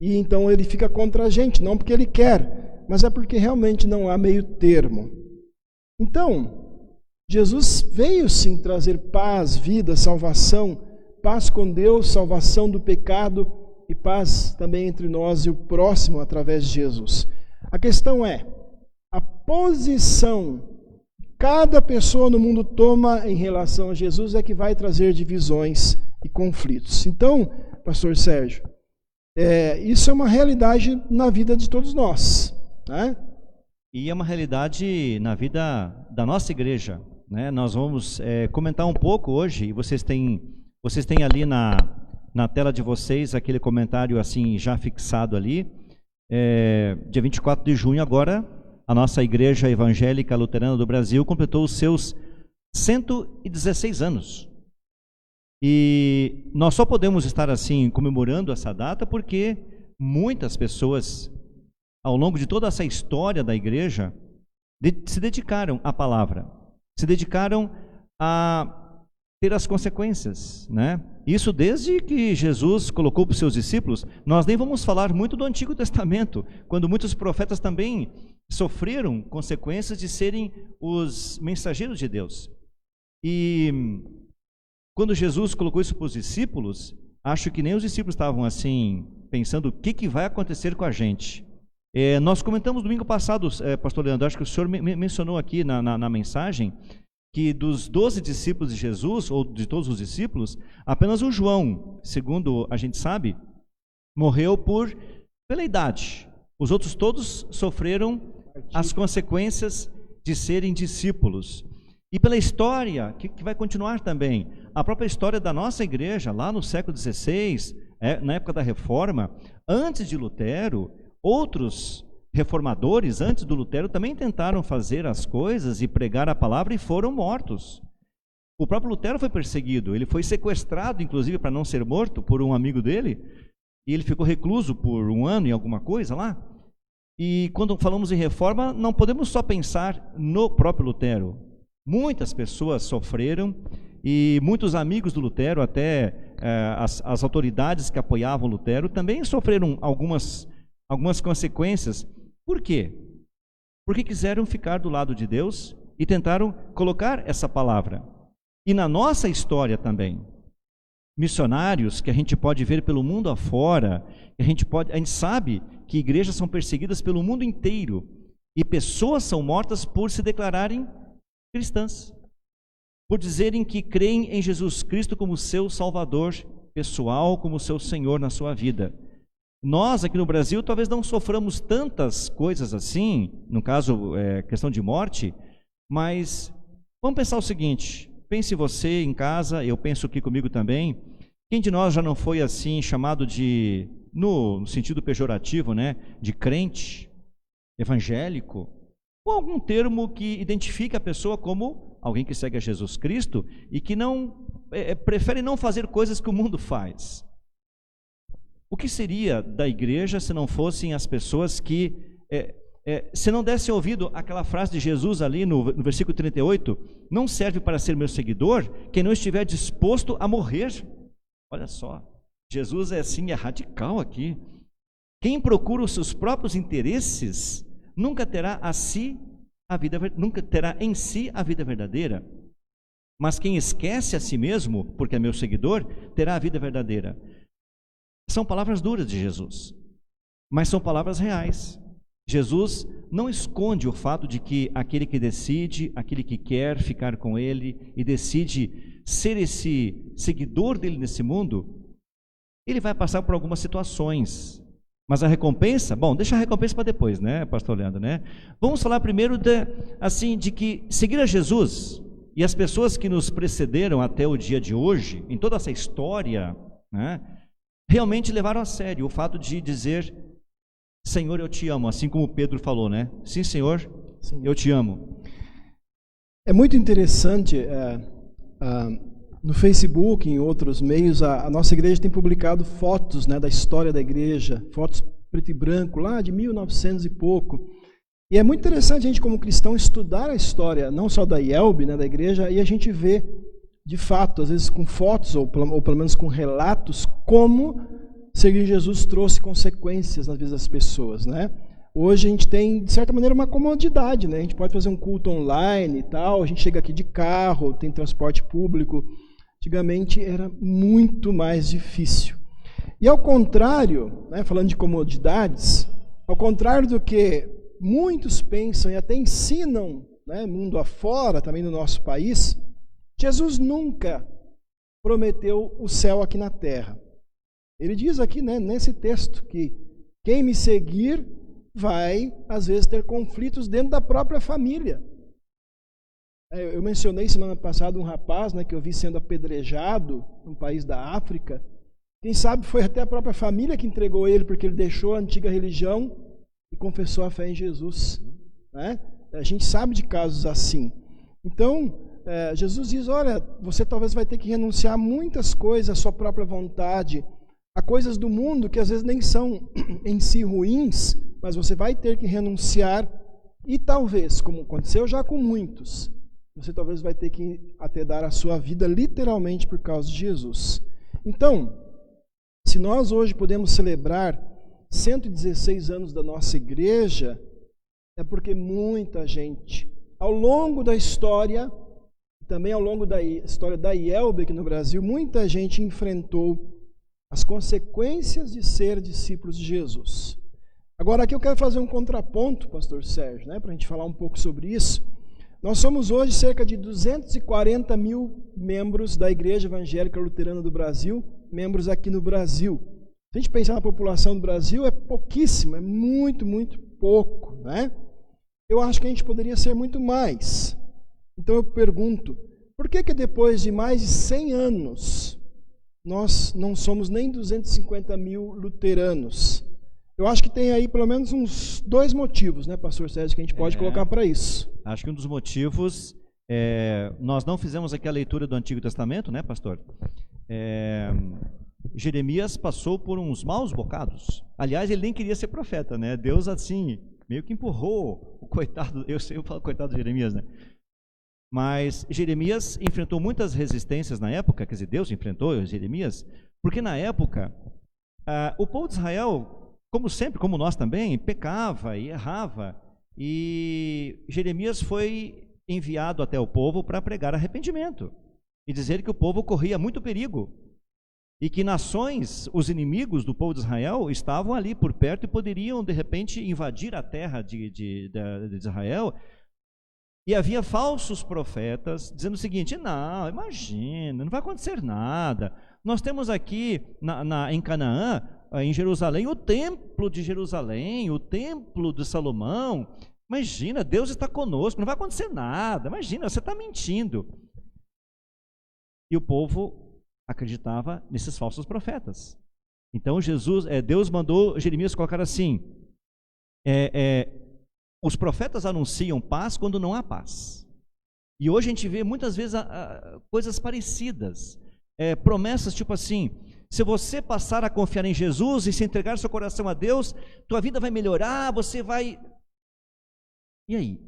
E então ele fica contra a gente, não porque ele quer, mas é porque realmente não há meio termo. Então, Jesus veio sim trazer paz, vida, salvação, paz com Deus, salvação do pecado e paz também entre nós e o próximo através de Jesus. A questão é, a posição que cada pessoa no mundo toma em relação a Jesus é que vai trazer divisões e conflitos. Então, pastor Sérgio, isso é uma realidade na vida de todos nós, né? E é uma realidade na vida da nossa igreja, né? Nós vamos comentar um pouco hoje, e vocês têm ali na tela de vocês aquele comentário assim já fixado ali. Dia 24 de junho agora, a nossa Igreja Evangélica Luterana do Brasil completou os seus 116 anos. E nós só podemos estar assim comemorando essa data porque muitas pessoas, ao longo de toda essa história da igreja, se dedicaram à palavra, se dedicaram a ter as consequências, né? Isso desde que Jesus colocou para os seus discípulos. Nós nem vamos falar muito do Antigo Testamento, quando muitos profetas também sofreram consequências de serem os mensageiros de Deus. E quando Jesus colocou isso para os discípulos, acho que nem os discípulos estavam assim, pensando o que vai acontecer com a gente. Nós comentamos domingo passado, pastor Leandro, acho que o senhor mencionou aqui na mensagem, que dos 12 discípulos de Jesus, ou de todos os discípulos, apenas o João, segundo a gente sabe, morreu pela idade. Os outros todos sofreram as consequências de serem discípulos. E pela história, que vai continuar também, a própria história da nossa igreja, lá no século XVI, na época da Reforma, antes de Lutero, outros reformadores, antes do Lutero, também tentaram fazer as coisas e pregar a palavra e foram mortos. O próprio Lutero foi perseguido, ele foi sequestrado, inclusive, para não ser morto por um amigo dele, e ele ficou recluso por 1 ano e alguma coisa lá. E quando falamos em reforma, não podemos só pensar no próprio Lutero. Muitas pessoas sofreram e muitos amigos do Lutero, até as autoridades que apoiavam Lutero, também sofreram algumas consequências. Por quê? Porque quiseram ficar do lado de Deus e tentaram colocar essa palavra. E na nossa história também, missionários que a gente pode ver pelo mundo afora, a gente sabe que igrejas são perseguidas pelo mundo inteiro e pessoas são mortas por se declararem cristãs, por dizerem que creem em Jesus Cristo como seu Salvador pessoal, como seu Senhor na sua vida. Nós aqui no Brasil talvez não soframos tantas coisas assim, no caso questão de morte, mas vamos pensar o seguinte, pense você em casa, eu penso aqui comigo também, quem de nós já não foi assim chamado de, no sentido pejorativo, né, de crente, evangélico, ou algum termo que identifique a pessoa como alguém que segue a Jesus Cristo e que não preferem não fazer coisas que o mundo faz. O que seria da igreja se não fossem as pessoas que, se não dessem ouvido àquela frase de Jesus ali no versículo 38, não serve para ser meu seguidor quem não estiver disposto a morrer. Olha só, Jesus é assim, é radical aqui. Quem procura os seus próprios interesses nunca terá em si a vida verdadeira. Mas quem esquece a si mesmo, porque é meu seguidor, terá a vida verdadeira. São palavras duras de Jesus, mas são palavras reais. Jesus não esconde o fato de que aquele que decide, aquele que quer ficar com ele e decide ser esse seguidor dele nesse mundo, ele vai passar por algumas situações. Mas a recompensa, bom, deixa a recompensa para depois, né, pastor Leandro, né? Vamos falar primeiro de que seguir a Jesus e as pessoas que nos precederam até o dia de hoje, em toda essa história, né, realmente levaram a sério o fato de dizer: Senhor, eu te amo, assim como Pedro falou, né? Sim, Senhor, sim, eu te amo. É muito interessante, no Facebook e em outros meios, a nossa igreja tem publicado fotos, né, da história da igreja, fotos preto e branco, lá de 1900 e pouco. E é muito interessante a gente, como cristão, estudar a história, não só da IELB, né, da igreja, e a gente vê, de fato, às vezes com fotos, ou pelo menos com relatos, como seguir Jesus trouxe consequências na vida das pessoas, né? Hoje a gente tem, de certa maneira, uma comodidade, né? A gente pode fazer um culto online e tal, a gente chega aqui de carro, tem transporte público. Antigamente era muito mais difícil. E ao contrário, né, falando de comodidades, ao contrário do que muitos pensam e até ensinam, né, mundo afora, também no nosso país, Jesus nunca prometeu o céu aqui na terra. Ele diz aqui, né, nesse texto, que quem me seguir vai, às vezes, ter conflitos dentro da própria família. Eu mencionei semana passada um rapaz, né, que eu vi sendo apedrejado num país da África. Quem sabe foi até a própria família que entregou ele, porque ele deixou a antiga religião e confessou a fé em Jesus, né? A gente sabe de casos assim. Então, Jesus diz: olha, você talvez vai ter que renunciar a muitas coisas, à sua própria vontade, a coisas do mundo que às vezes nem são em si ruins, mas você vai ter que renunciar e talvez, como aconteceu já com muitos, você talvez vai ter que até dar a sua vida literalmente por causa de Jesus. Então, se nós hoje podemos celebrar 116 anos da nossa igreja, é porque muita gente, ao longo da história, também ao longo da história da IELB aqui no Brasil, muita gente enfrentou as consequências de ser discípulos de Jesus. Agora aqui eu quero fazer um contraponto, pastor Sérgio, né, para a gente falar um pouco sobre isso. Nós somos hoje cerca de 240 mil membros da Igreja Evangélica Luterana do Brasil, membros aqui no Brasil. Se a gente pensar na população do Brasil, é pouquíssimo, é muito, muito pouco, né? Eu acho que a gente poderia ser muito mais. Então eu pergunto, por que depois de mais de 100 anos, nós não somos nem 250 mil luteranos? Eu acho que tem aí pelo menos uns 2 motivos, né, pastor Sérgio, que a gente pode colocar para isso. Acho que um dos motivos, nós não fizemos aqui a leitura do Antigo Testamento, né, pastor? Jeremias passou por uns maus bocados. Aliás, ele nem queria ser profeta, né? Deus, assim, meio que empurrou o coitado, eu falo coitado de Jeremias, né? Mas Jeremias enfrentou muitas resistências na época, quer dizer, Deus enfrentou Jeremias, porque na época, o povo de Israel, como sempre, como nós também, pecava e errava, e Jeremias foi enviado até o povo para pregar arrependimento, e dizer que o povo corria muito perigo, e que nações, os inimigos do povo de Israel, estavam ali por perto e poderiam, de repente, invadir a terra de Israel. E havia falsos profetas dizendo o seguinte: não, imagina, não vai acontecer nada. Nós temos aqui em Canaã, em Jerusalém, o templo de Jerusalém, o templo de Salomão. Imagina, Deus está conosco, não vai acontecer nada. Imagina, você está mentindo. E o povo acreditava nesses falsos profetas. Então Deus mandou Jeremias colocar assim: os profetas anunciam paz quando não há paz. E hoje a gente vê muitas vezes coisas parecidas. Promessas tipo assim: se você passar a confiar em Jesus e se entregar seu coração a Deus, tua vida vai melhorar, você vai... E aí?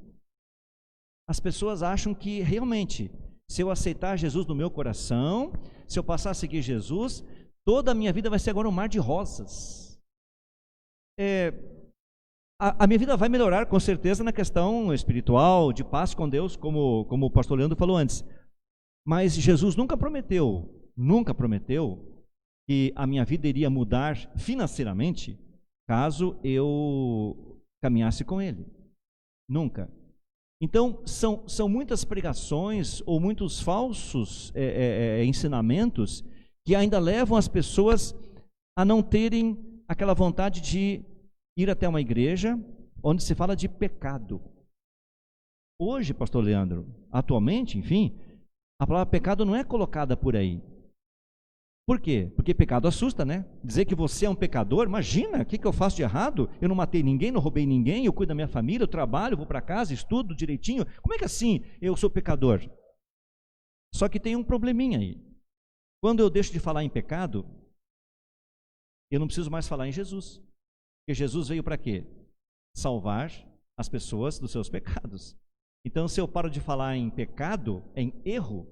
As pessoas acham que realmente, se eu aceitar Jesus no meu coração, se eu passar a seguir Jesus, toda a minha vida vai ser agora um mar de rosas. A minha vida vai melhorar com certeza na questão espiritual, de paz com Deus, como o pastor Leandro falou antes. Mas Jesus nunca prometeu que a minha vida iria mudar financeiramente caso eu caminhasse com Ele. Nunca. Então, são muitas pregações ou muitos falsos ensinamentos que ainda levam as pessoas a não terem aquela vontade de ir até uma igreja onde se fala de pecado. Hoje, pastor Leandro, atualmente, enfim, a palavra pecado não é colocada por aí. Por quê? Porque pecado assusta, né? Dizer que você é um pecador, imagina, o que eu faço de errado? Eu não matei ninguém, não roubei ninguém, eu cuido da minha família, eu trabalho, eu vou para casa, estudo direitinho. Como é que assim eu sou pecador? Só que tem um probleminha aí. Quando eu deixo de falar em pecado, eu não preciso mais falar em Jesus. Porque Jesus veio para quê? Salvar as pessoas dos seus pecados. Então, se eu paro de falar em pecado, em erro,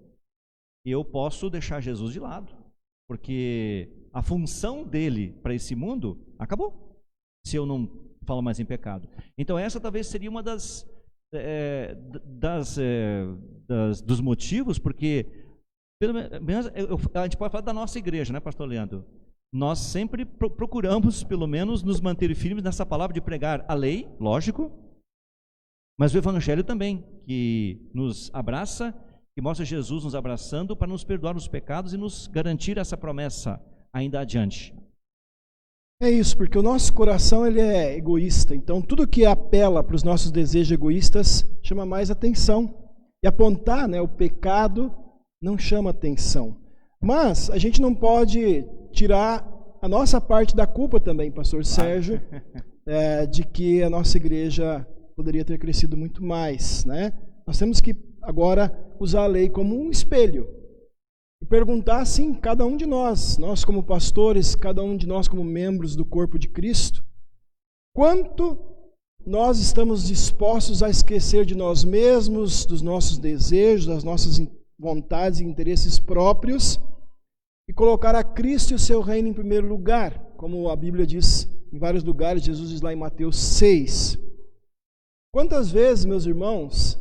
eu posso deixar Jesus de lado. Porque a função dele para esse mundo acabou, se eu não falo mais em pecado. Então essa talvez seria uma dos motivos, porque pelo menos a gente pode falar da nossa igreja, né, pastor Leandro? Nós sempre procuramos, pelo menos, nos manter firmes nessa palavra de pregar a lei, lógico, mas o evangelho também, que nos abraça, que mostra Jesus nos abraçando para nos perdoar os pecados e nos garantir essa promessa ainda adiante. É isso, porque o nosso coração ele é egoísta, então tudo que apela para os nossos desejos egoístas chama mais atenção. E apontar, né, o pecado não chama atenção. Mas a gente não pode tirar a nossa parte da culpa também, pastor Sérgio, de que a nossa igreja poderia ter crescido muito mais, né? Nós temos que agora usar a lei como um espelho e perguntar, sim, cada um de nós como pastores, cada um de nós como membros do corpo de Cristo, quanto nós estamos dispostos a esquecer de nós mesmos, dos nossos desejos, das nossas vontades e interesses próprios e colocar a Cristo e o seu reino em primeiro lugar, como a Bíblia diz em vários lugares, Jesus diz lá em Mateus 6. Quantas vezes, meus irmãos,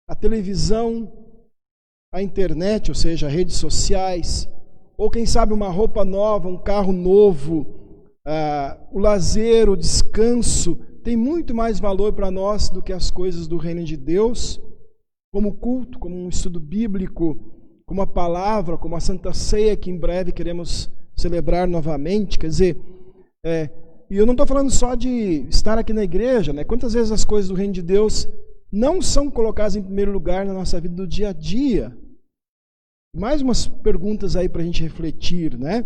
a televisão, a internet, ou seja, redes sociais, ou quem sabe uma roupa nova, um carro novo, o lazer, o descanso, tem muito mais valor para nós do que as coisas do reino de Deus, como culto, como um estudo bíblico, como a palavra, como a Santa Ceia, que em breve queremos celebrar novamente. Quer dizer, e eu não estou falando só de estar aqui na igreja, né? Quantas vezes as coisas do reino de Deus não são colocadas em primeiro lugar na nossa vida do dia a dia? Mais umas perguntas aí para a gente refletir, né?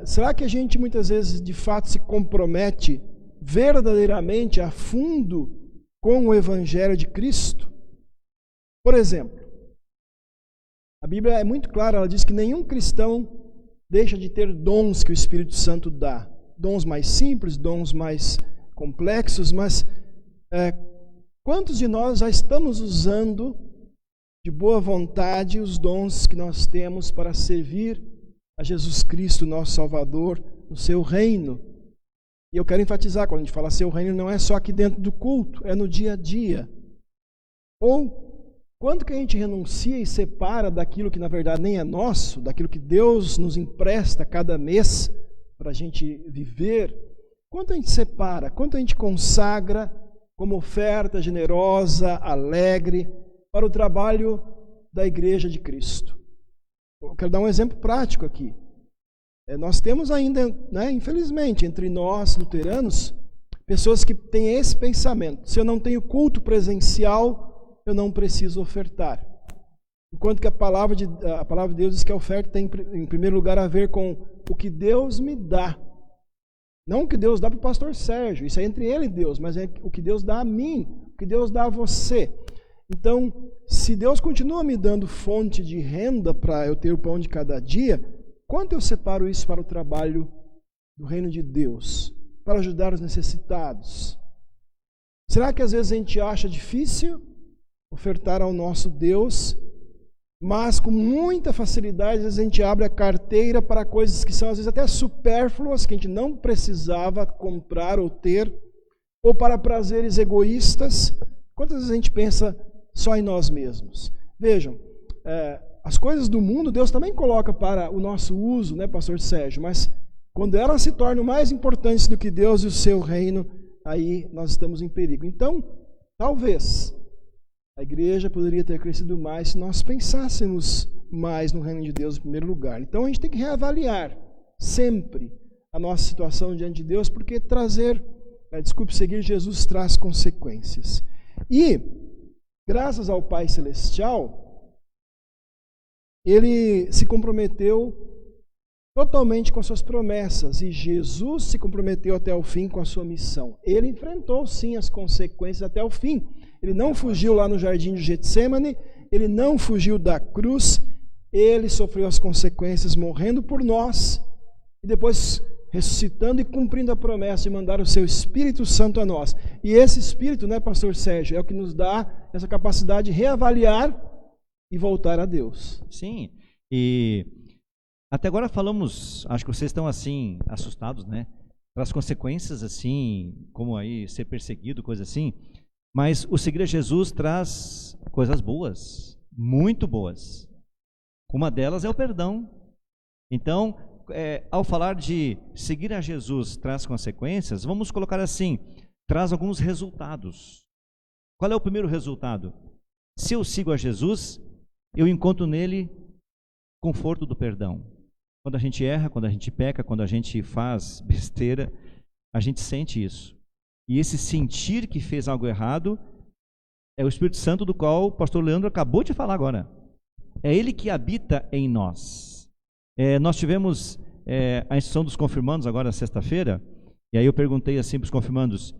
Será que a gente muitas vezes de fato se compromete verdadeiramente a fundo com o Evangelho de Cristo? Por exemplo, a Bíblia é muito clara, ela diz que nenhum cristão deixa de ter dons que o Espírito Santo dá. Dons mais simples, dons mais complexos, mas quantos de nós já estamos usando de boa vontade os dons que nós temos para servir a Jesus Cristo, nosso Salvador, no seu reino? E eu quero enfatizar, quando a gente fala seu reino, não é só aqui dentro do culto, é no dia a dia. Ou quanto que a gente renuncia e separa daquilo que na verdade nem é nosso, daquilo que Deus nos empresta cada mês para a gente viver, quanto a gente separa, quanto a gente consagra como oferta generosa, alegre, para o trabalho da Igreja de Cristo. Eu quero dar um exemplo prático aqui. Nós temos ainda, né, infelizmente, entre nós, luteranos, pessoas que têm esse pensamento: se eu não tenho culto presencial, eu não preciso ofertar. Enquanto que a palavra de Deus diz que a oferta tem, em primeiro lugar, a ver com o que Deus me dá. Não o que Deus dá para o pastor Sérgio, isso é entre ele e Deus, mas é o que Deus dá a mim, o que Deus dá a você. Então, se Deus continua me dando fonte de renda para eu ter o pão de cada dia, quanto eu separo isso para o trabalho do reino de Deus, para ajudar os necessitados? Será que às vezes a gente acha difícil ofertar ao nosso Deus, mas com muita facilidade às vezes a gente abre a carteira para coisas que são às vezes até supérfluas, que a gente não precisava comprar ou ter, ou para prazeres egoístas? Quantas vezes a gente pensa só em nós mesmos? Vejam, as coisas do mundo Deus também coloca para o nosso uso, né, pastor Sérgio? Mas quando elas se tornam mais importantes do que Deus e o seu reino, aí nós estamos em perigo. Então, talvez a igreja poderia ter crescido mais se nós pensássemos mais no reino de Deus em primeiro lugar. Então a gente tem que reavaliar sempre a nossa situação diante de Deus, porque seguir Jesus traz consequências. E, graças ao Pai Celestial, Ele se comprometeu totalmente com as suas promessas, e Jesus se comprometeu até o fim com a sua missão. Ele enfrentou sim as consequências até o fim. Ele não fugiu lá no jardim de Getsêmani, ele não fugiu da cruz, ele sofreu as consequências morrendo por nós, e depois ressuscitando e cumprindo a promessa de mandar o seu Espírito Santo a nós. E esse Espírito, né, pastor Sérgio, é o que nos dá essa capacidade de reavaliar e voltar a Deus. Sim, e até agora falamos, acho que vocês estão assim, assustados, né? Pelas consequências assim, como aí ser perseguido, coisa assim. Mas o seguir a Jesus traz coisas boas, muito boas. Uma delas é o perdão. Então, ao falar de seguir a Jesus traz consequências, vamos colocar assim, traz alguns resultados. Qual é o primeiro resultado? Se eu sigo a Jesus, eu encontro nele conforto do perdão. Quando a gente erra, quando a gente peca, quando a gente faz besteira, a gente sente isso. E esse sentir que fez algo errado é o Espírito Santo do qual o pastor Leandro acabou de falar agora. É ele que habita em nós. Nós tivemos a instrução dos confirmandos agora sexta-feira, e aí eu perguntei assim para os confirmandos,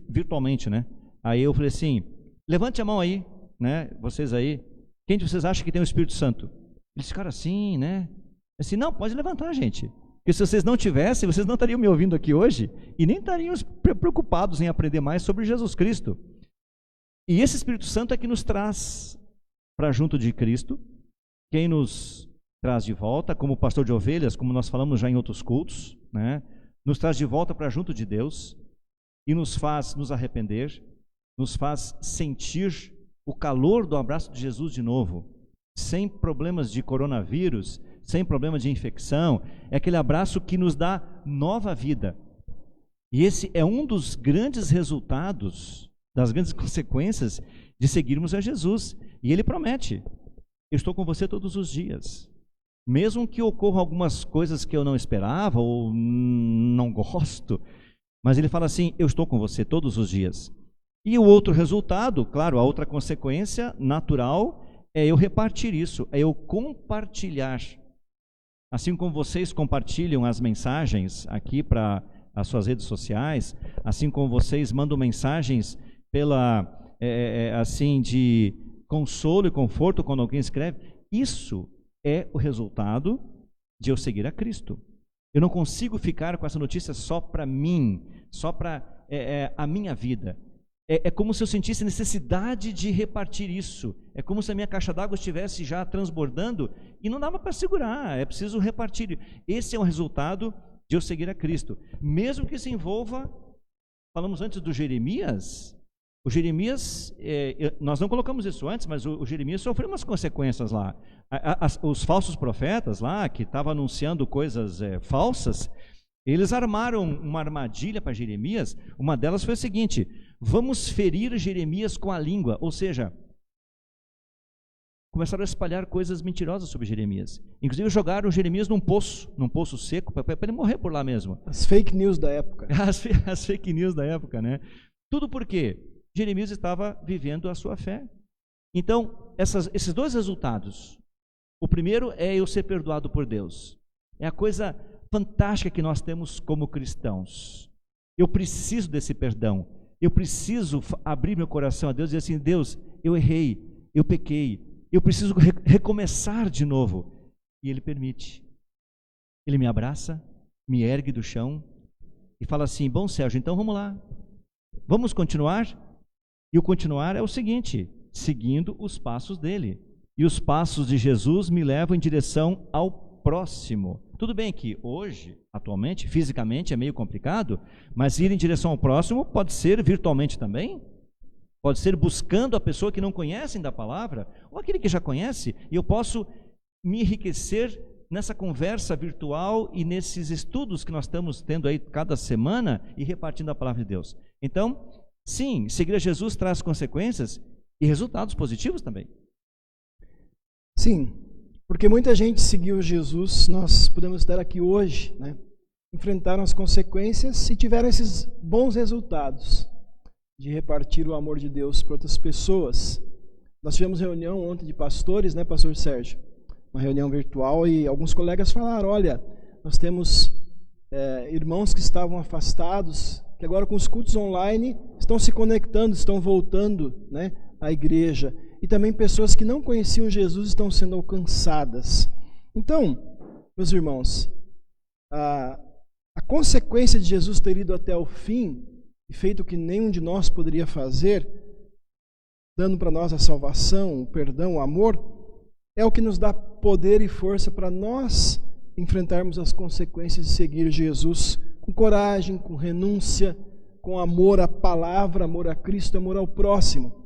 virtualmente, né? Aí eu falei assim, levante a mão aí, né? Vocês aí, quem de vocês acha que tem o Espírito Santo? Eles ficaram assim, né? Assim, não, pode levantar, gente. Porque se vocês não tivessem, vocês não estariam me ouvindo aqui hoje e nem estariam preocupados em aprender mais sobre Jesus Cristo. E esse Espírito Santo é que nos traz para junto de Cristo, quem nos traz de volta, como pastor de ovelhas, como nós falamos já em outros cultos, né? Nos traz de volta para junto de Deus e nos faz nos arrepender, nos faz sentir o calor do abraço de Jesus de novo, sem problemas de coronavírus, sem problema de infecção. É aquele abraço que nos dá nova vida. E esse é um dos grandes resultados, das grandes consequências de seguirmos a Jesus. E ele promete, eu estou com você todos os dias. Mesmo que ocorram algumas coisas que eu não esperava ou não gosto, mas ele fala assim, eu estou com você todos os dias. E o outro resultado, claro, a outra consequência natural é eu repartir isso, é eu compartilhar. Assim como vocês compartilham as mensagens aqui para as suas redes sociais, assim como vocês mandam mensagens assim de consolo e conforto quando alguém escreve, isso é o resultado de eu seguir a Cristo. Eu não consigo ficar com essa notícia só para mim, só para a minha vida. É como se eu sentisse necessidade de repartir isso. É como se a minha caixa d'água estivesse já transbordando e não dava para segurar, é preciso repartir. Esse é o resultado de eu seguir a Cristo. Mesmo que se envolva, falamos antes do Jeremias, o Jeremias, nós não colocamos isso antes, mas o Jeremias sofreu umas consequências lá. Os falsos profetas lá, que estavam anunciando coisas falsas, eles armaram uma armadilha para Jeremias. Uma delas foi a seguinte: vamos ferir Jeremias com a língua, ou seja, começaram a espalhar coisas mentirosas sobre Jeremias. Inclusive jogaram Jeremias num poço seco, para ele morrer por lá mesmo. As fake news da época. As fake news da época, né? Tudo porque Jeremias estava vivendo a sua fé. Então, esses dois resultados. O primeiro é eu ser perdoado por Deus. É a coisa fantástica que nós temos como cristãos. Eu preciso desse perdão. eu preciso abrir meu coração a Deus e dizer assim: Deus, eu errei, eu pequei, eu preciso recomeçar de novo. E Ele permite. Ele me abraça, me ergue do chão e fala assim: bom, Sérgio, então vamos lá, vamos continuar? E o continuar é o seguinte: seguindo os passos dele. E os passos de Jesus me levam em direção ao próximo. Tudo bem que hoje, atualmente, fisicamente é meio complicado, mas ir em direção ao próximo pode ser virtualmente também. Pode ser buscando a pessoa que não conhece da palavra, ou aquele que já conhece, e eu posso me enriquecer nessa conversa virtual e nesses estudos que nós estamos tendo aí cada semana e repartindo a palavra de Deus. Então, sim, seguir a Jesus traz consequências e resultados positivos também. Sim, porque muita gente seguiu Jesus, nós podemos estar aqui hoje, né? Enfrentaram as consequências e tiveram esses bons resultados de repartir o amor de Deus para outras pessoas. Nós tivemos reunião ontem de pastores, né, pastor Sérgio? Uma reunião virtual, e alguns colegas falaram: olha, nós temos irmãos que estavam afastados, que agora com os cultos online estão se conectando, estão voltando, né, à igreja. E também pessoas que não conheciam Jesus estão sendo alcançadas. Então, meus irmãos, a consequência de Jesus ter ido até o fim e feito o que nenhum de nós poderia fazer, dando para nós a salvação, o perdão, o amor, é o que nos dá poder e força para nós enfrentarmos as consequências de seguir Jesus com coragem, com renúncia, com amor à palavra, amor a Cristo, amor ao próximo.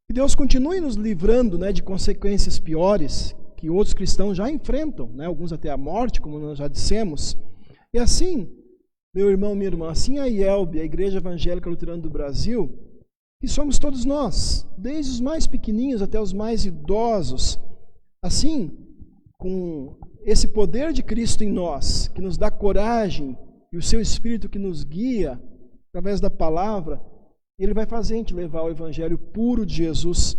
Que Deus continue nos livrando, né, de consequências piores que outros cristãos já enfrentam, né, alguns até a morte, como nós já dissemos. E assim, meu irmão, minha irmã, assim a IELB, a Igreja Evangélica Luterana do Brasil, que somos todos nós, desde os mais pequeninhos até os mais idosos, assim, com esse poder de Cristo em nós, que nos dá coragem, e o seu Espírito que nos guia através da palavra, Ele vai fazer a gente levar o Evangelho puro de Jesus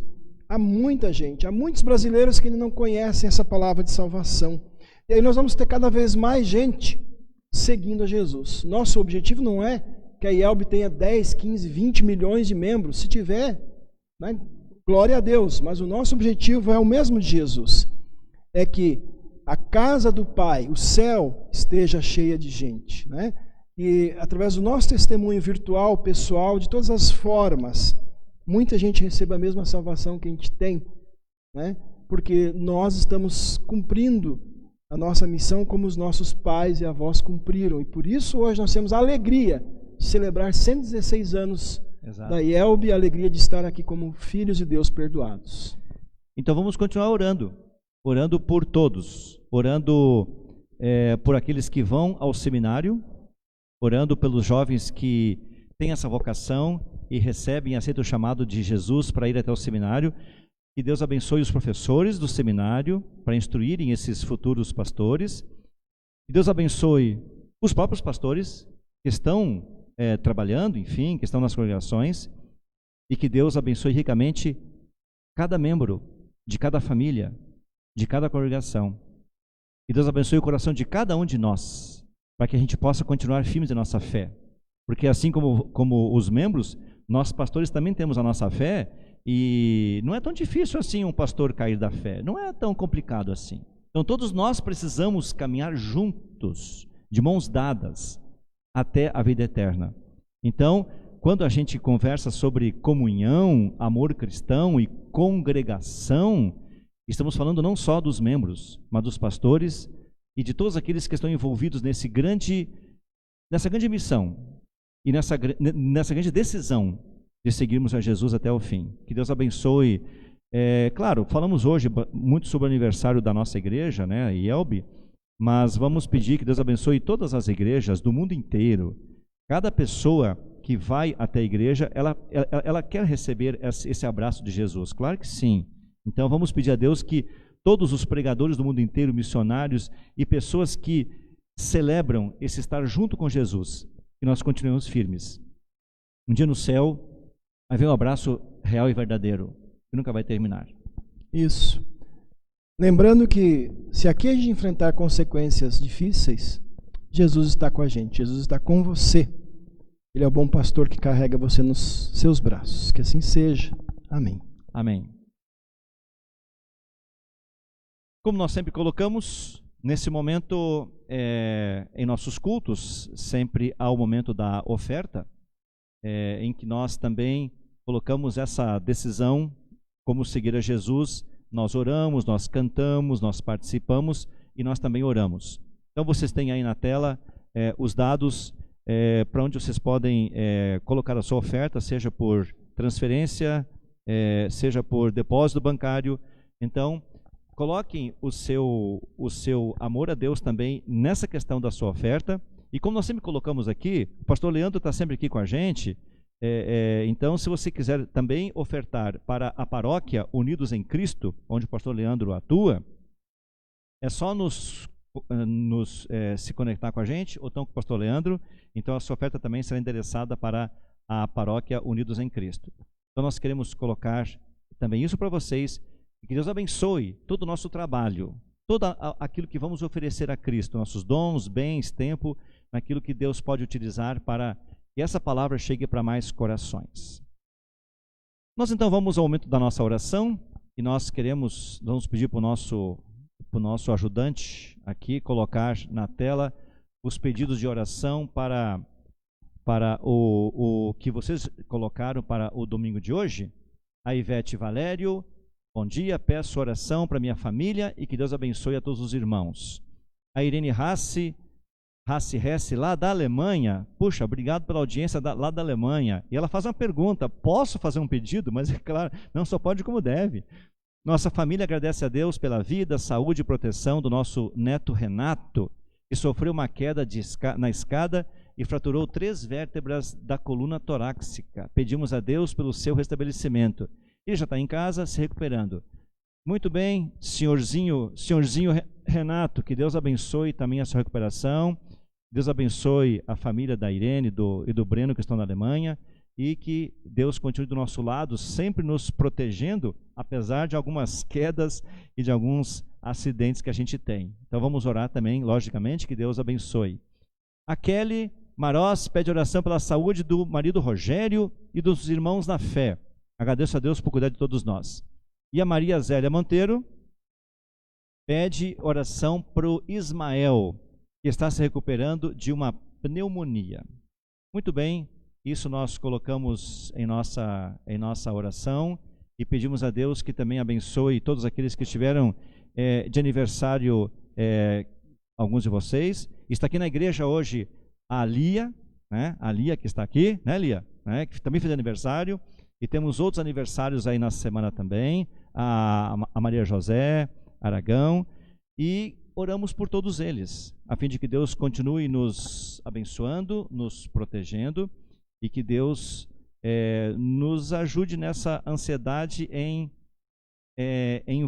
a muita gente, a muitos brasileiros que ainda não conhecem essa palavra de salvação. E aí nós vamos ter cada vez mais gente seguindo a Jesus. Nosso objetivo não é que a IELB tenha 10, 15, 20 milhões de membros. Se tiver, né, glória a Deus, mas o nosso objetivo é o mesmo de Jesus. É que a casa do Pai, o céu, esteja cheia de gente, né? E através do nosso testemunho virtual, pessoal, de todas as formas, muita gente receba a mesma salvação que a gente tem, né? Porque nós estamos cumprindo a nossa missão como os nossos pais e avós cumpriram. E por isso hoje nós temos a alegria de celebrar 116 anos Exato. Da IELB e a alegria de estar aqui como filhos de Deus perdoados. Então vamos continuar orando por todos, orando por aqueles que vão ao seminário, orando pelos jovens que têm essa vocação e recebem e aceitam o chamado de Jesus para ir até o seminário. Que Deus abençoe os professores do seminário para instruírem esses futuros pastores. Que Deus abençoe os próprios pastores que estão trabalhando, enfim, que estão nas congregações. E que Deus abençoe ricamente cada membro de cada família, de cada congregação. Que Deus abençoe o coração de cada um de nós, para que a gente possa continuar firmes em nossa fé. Porque assim como os membros, nós pastores também temos a nossa fé, e não é tão difícil assim um pastor cair da fé, não é tão complicado assim. Então todos nós precisamos caminhar juntos, de mãos dadas, até a vida eterna. Então, quando a gente conversa sobre comunhão, amor cristão e congregação, estamos falando não só dos membros, mas dos pastores e de todos aqueles que estão envolvidos nessa grande missão e nessa grande decisão de seguirmos a Jesus até o fim. Que Deus abençoe. Claro, falamos hoje muito sobre o aniversário da nossa igreja, né, a IELB, mas vamos pedir que Deus abençoe todas as igrejas do mundo inteiro. Cada pessoa que vai até a igreja, ela quer receber esse abraço de Jesus, claro que sim. Então vamos pedir a Deus que todos os pregadores do mundo inteiro, missionários e pessoas que celebram esse estar junto com Jesus, que nós continuemos firmes. Um dia no céu, vai haver um abraço real e verdadeiro, que nunca vai terminar. Isso. Lembrando que se aqui a gente enfrentar consequências difíceis, Jesus está com a gente, Jesus está com você. Ele é o bom pastor que carrega você nos seus braços. Que assim seja. Amém. Amém. Como nós sempre colocamos, nesse momento, em nossos cultos, sempre há o momento da oferta, em que nós também colocamos essa decisão, como seguir a Jesus. Nós oramos, nós cantamos, nós participamos e nós também oramos. Então vocês têm aí na tela os dados para onde vocês podem colocar a sua oferta, seja por transferência, seja por depósito bancário. Então, coloquem o seu amor a Deus também nessa questão da sua oferta. E como nós sempre colocamos aqui, o pastor Leandro está sempre aqui com a gente. Então, se você quiser também ofertar para a paróquia Unidos em Cristo, onde o pastor Leandro atua, é só se conectar com a gente, ou então com o pastor Leandro. Então, a sua oferta também será endereçada para a paróquia Unidos em Cristo. Então, nós queremos colocar também isso para vocês, e que Deus abençoe todo o nosso trabalho, todo aquilo que vamos oferecer a Cristo, nossos dons, bens, tempo, naquilo que Deus pode utilizar para que essa palavra chegue para mais corações. Nós então vamos ao momento da nossa oração, e nós vamos pedir para o nosso ajudante aqui colocar na tela os pedidos de oração para o que vocês colocaram para o domingo de hoje. A Ivete Valério: bom dia, peço oração para minha família e que Deus abençoe a todos os irmãos. A Irene Rassi, lá da Alemanha: puxa, obrigado pela audiência lá da Alemanha. E ela faz uma pergunta: posso fazer um pedido? Mas é claro, não só pode como deve. Nossa família agradece a Deus pela vida, saúde e proteção do nosso neto Renato, que sofreu uma queda na escada e fraturou 3 vértebras da coluna torácica. Pedimos a Deus pelo seu restabelecimento. Ele já está em casa, se recuperando. Muito bem, senhorzinho Renato, que Deus abençoe também a sua recuperação. Deus abençoe a família da Irene e do Breno, que estão na Alemanha, e que Deus continue do nosso lado, sempre nos protegendo, apesar de algumas quedas e de alguns acidentes que a gente tem. Então vamos orar também, logicamente, que Deus abençoe. A Kelly Marós pede oração pela saúde do marido Rogério e dos irmãos na fé. Agradeço a Deus por cuidar de todos nós. E a Maria Zélia Monteiro pede oração para o Ismael, que está se recuperando de uma pneumonia. Muito bem, isso nós colocamos em nossa oração e pedimos a Deus que também abençoe todos aqueles que estiveram de aniversário, alguns de vocês. Está aqui na igreja hoje a Lia, né? A Lia que está aqui, né, Lia? Que também fez aniversário. E temos outros aniversários aí na semana também, a Maria José Aragão, e oramos por todos eles, a fim de que Deus continue nos abençoando, nos protegendo, e que Deus nos ajude nessa ansiedade em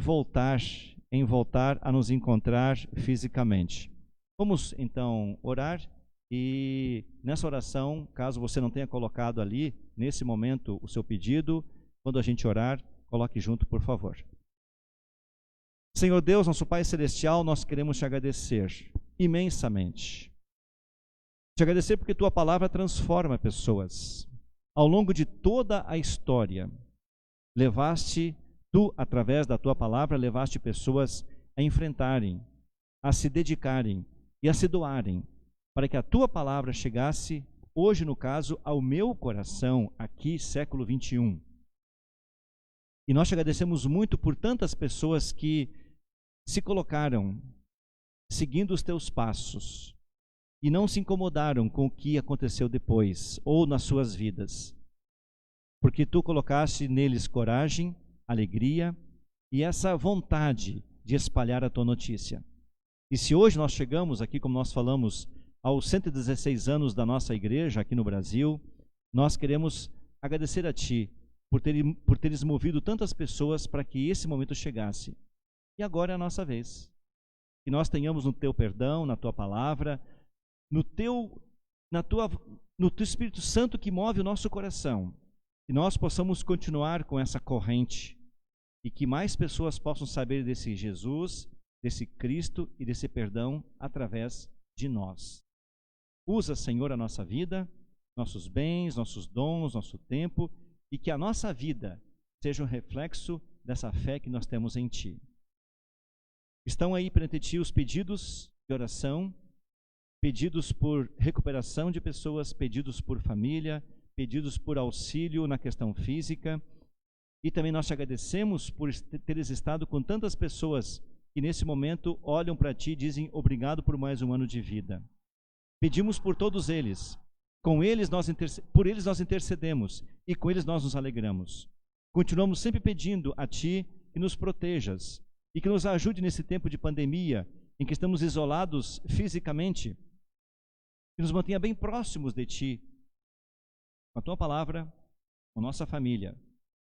voltar a nos encontrar fisicamente. Vamos então orar. E nessa oração, caso você não tenha colocado ali, nesse momento, o seu pedido, quando a gente orar, coloque junto, por favor. Senhor Deus, nosso Pai Celestial, nós queremos te agradecer imensamente. Te agradecer porque tua palavra transforma pessoas. Ao longo de toda a história, tu, através da tua palavra, levaste pessoas a enfrentarem, a se dedicarem e a se doarem, para que a tua palavra chegasse, hoje no caso, ao meu coração, aqui, século 21. E nós te agradecemos muito por tantas pessoas que se colocaram seguindo os teus passos e não se incomodaram com o que aconteceu depois, ou nas suas vidas. Porque tu colocaste neles coragem, alegria e essa vontade de espalhar a tua notícia. E se hoje nós chegamos aqui, como nós falamos, aos 116 anos da nossa igreja aqui no Brasil, nós queremos agradecer a Ti por teres movido tantas pessoas para que esse momento chegasse. E agora é a nossa vez. Que nós tenhamos no Teu perdão, na Tua palavra, no Teu Espírito Santo que move o nosso coração. Que nós possamos continuar com essa corrente e que mais pessoas possam saber desse Jesus, desse Cristo e desse perdão através de nós. Usa, Senhor, a nossa vida. nossos bens, nossos dons, nosso tempo, e que a nossa vida seja um reflexo dessa fé que nós temos em Ti. Estão aí perante Ti os pedidos de oração, pedidos por recuperação de pessoas, pedidos por família, pedidos por auxílio na questão física. E também nós te agradecemos por teres estado com tantas pessoas que nesse momento olham para Ti e dizem obrigado por mais um ano de vida. Pedimos por todos eles. Por eles nós intercedemos e com eles nós nos alegramos. Continuamos sempre pedindo a Ti que nos protejas e que nos ajude nesse tempo de pandemia em que estamos isolados fisicamente, que nos mantenha bem próximos de Ti, com a Tua palavra, com nossa família.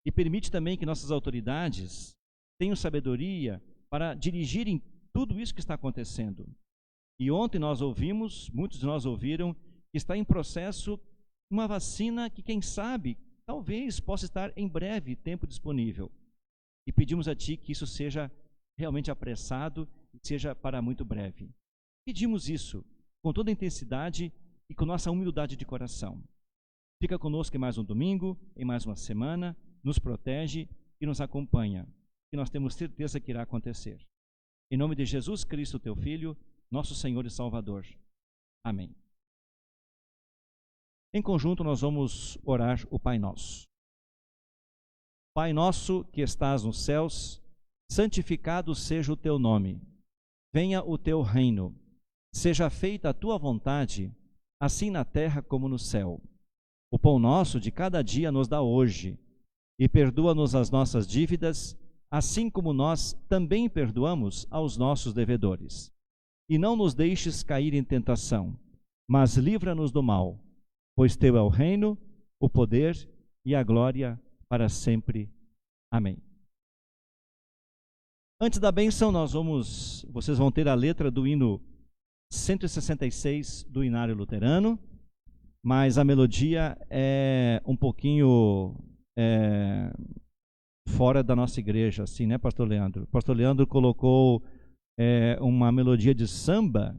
E permite também que nossas autoridades tenham sabedoria para dirigirem tudo isso que está acontecendo. E ontem nós ouvimos, muitos de nós ouviram, que está em processo uma vacina que, quem sabe, talvez possa estar em breve tempo disponível. E pedimos a Ti que isso seja realmente apressado e seja para muito breve. Pedimos isso com toda a intensidade e com nossa humildade de coração. Fica conosco em mais um domingo, em mais uma semana, nos protege e nos acompanha, e nós temos certeza que irá acontecer. Em nome de Jesus Cristo, Teu Filho, nosso Senhor e Salvador. Amém. Em conjunto nós vamos orar o Pai Nosso. Pai nosso que estás nos céus, santificado seja o Teu nome. Venha o Teu reino. Seja feita a Tua vontade, assim na terra como no céu. O pão nosso de cada dia nos dá hoje. E perdoa-nos as nossas dívidas, assim como nós também perdoamos aos nossos devedores. E não nos deixes cair em tentação, mas livra-nos do mal, pois Teu é o reino, o poder e a glória para sempre. Amém. Antes da bênção, vocês vão ter a letra do hino 166 do Inário Luterano, mas a melodia é um pouquinho fora da nossa igreja, assim, né, Pastor Leandro? Pastor Leandro colocou uma melodia de samba.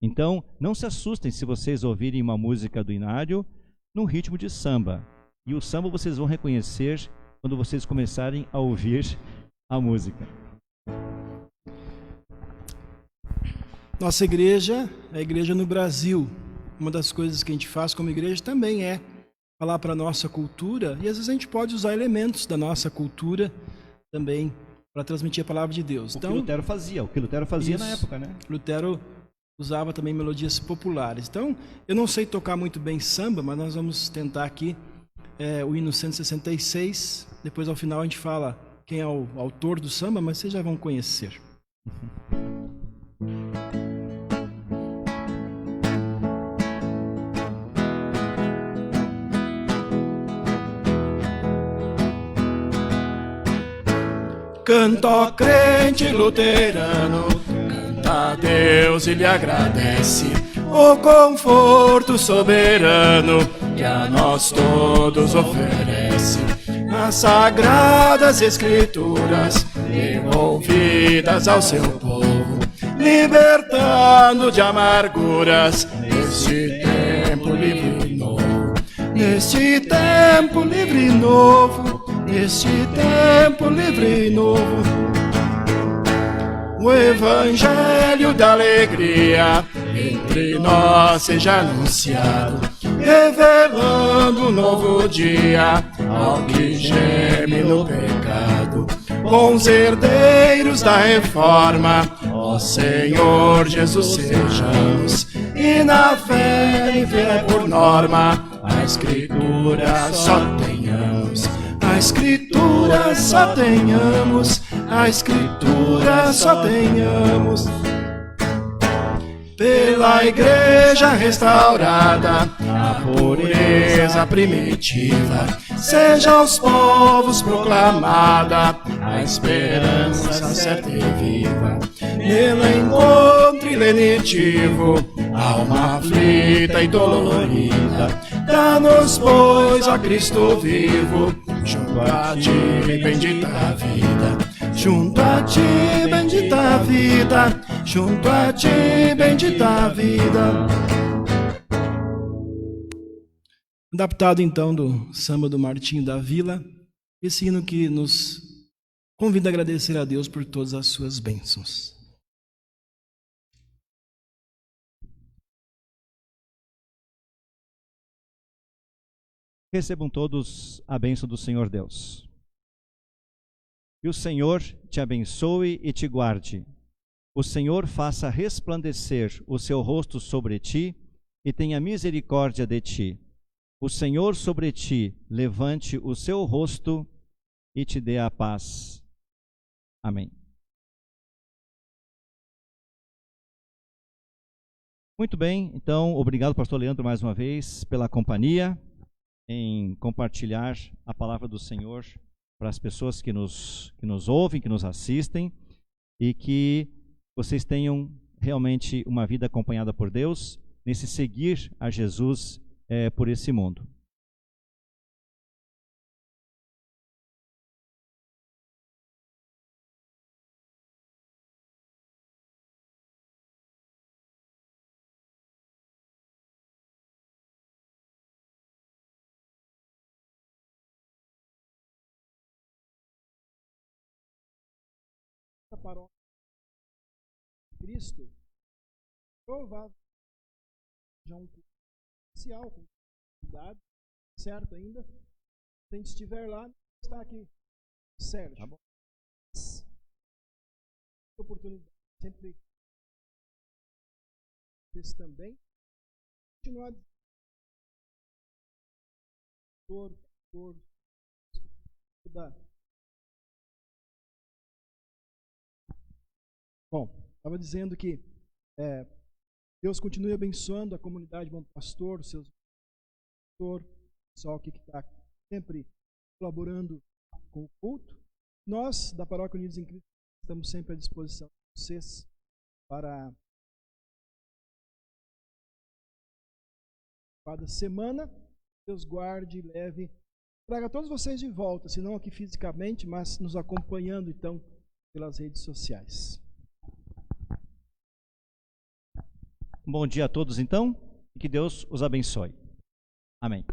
Então, não se assustem se vocês ouvirem uma música do Inário num ritmo de samba. E o samba vocês vão reconhecer quando vocês começarem a ouvir a música. Nossa igreja é a igreja no Brasil. Uma das coisas que a gente faz como igreja também é falar para a nossa cultura, e às vezes a gente pode usar elementos da nossa cultura também para transmitir a palavra de Deus. O que Lutero fazia na época, né? Lutero usava também melodias populares. Então, eu não sei tocar muito bem samba, mas nós vamos tentar aqui o hino 166. Depois, ao final, a gente fala quem é o autor do samba, mas vocês já vão conhecer. Canta, ó crente luterano, canta a Deus e lhe agradece o conforto soberano que a nós todos oferece. Nas sagradas escrituras devolvidas ao seu povo, libertando de amarguras neste tempo livre e novo, neste tempo livre e novo. Neste tempo livre e novo, o Evangelho da alegria entre nós seja anunciado, revelando um novo dia ao que geme no pecado. Bons herdeiros da reforma, ó Senhor Jesus sejamos, e na fé e fé por norma, a Escritura só tenhamos. A Escritura só tenhamos, a Escritura só tenhamos. Pela igreja restaurada, a pureza primitiva, seja aos povos proclamada a esperança certa e viva. Nela encontre lenitivo, alma aflita e dolorida. Dá-nos, pois, a Cristo vivo, junto a Ti, bendita a vida. Junto a Ti, bendita a vida. Junto a Ti, bendita a vida. Adaptado então do samba do Martinho da Vila, esse hino que nos convida a agradecer a Deus por todas as suas bênçãos. Recebam todos a bênção do Senhor Deus. Que o Senhor te abençoe e te guarde. O Senhor faça resplandecer o seu rosto sobre ti e tenha misericórdia de ti. O Senhor sobre ti levante o seu rosto e te dê a paz. Amém. Muito bem, então, obrigado, pastor Leandro, mais uma vez, pela companhia, em compartilhar a palavra do Senhor para as pessoas que nos ouvem, que nos assistem, e que vocês tenham realmente uma vida acompanhada por Deus, nesse seguir a Jesus por esse mundo. A paróquia de Cristo, provável já um culto oficial, com cuidado, certo ainda. Se a gente estiver lá, está aqui, Sérgio. Tá bom. Oportunidade, sempre vocês também. Continuar toda. Bom, estava dizendo que Deus continue abençoando a comunidade Bom Pastor, os seus pastor, o pessoal que está sempre colaborando com o culto. Nós, da Paróquia Unidos em Cristo, estamos sempre à disposição de vocês para cada semana. Deus guarde e leve, traga todos vocês de volta, se não aqui fisicamente, mas nos acompanhando então pelas redes sociais. Bom dia a todos, então, e que Deus os abençoe. Amém.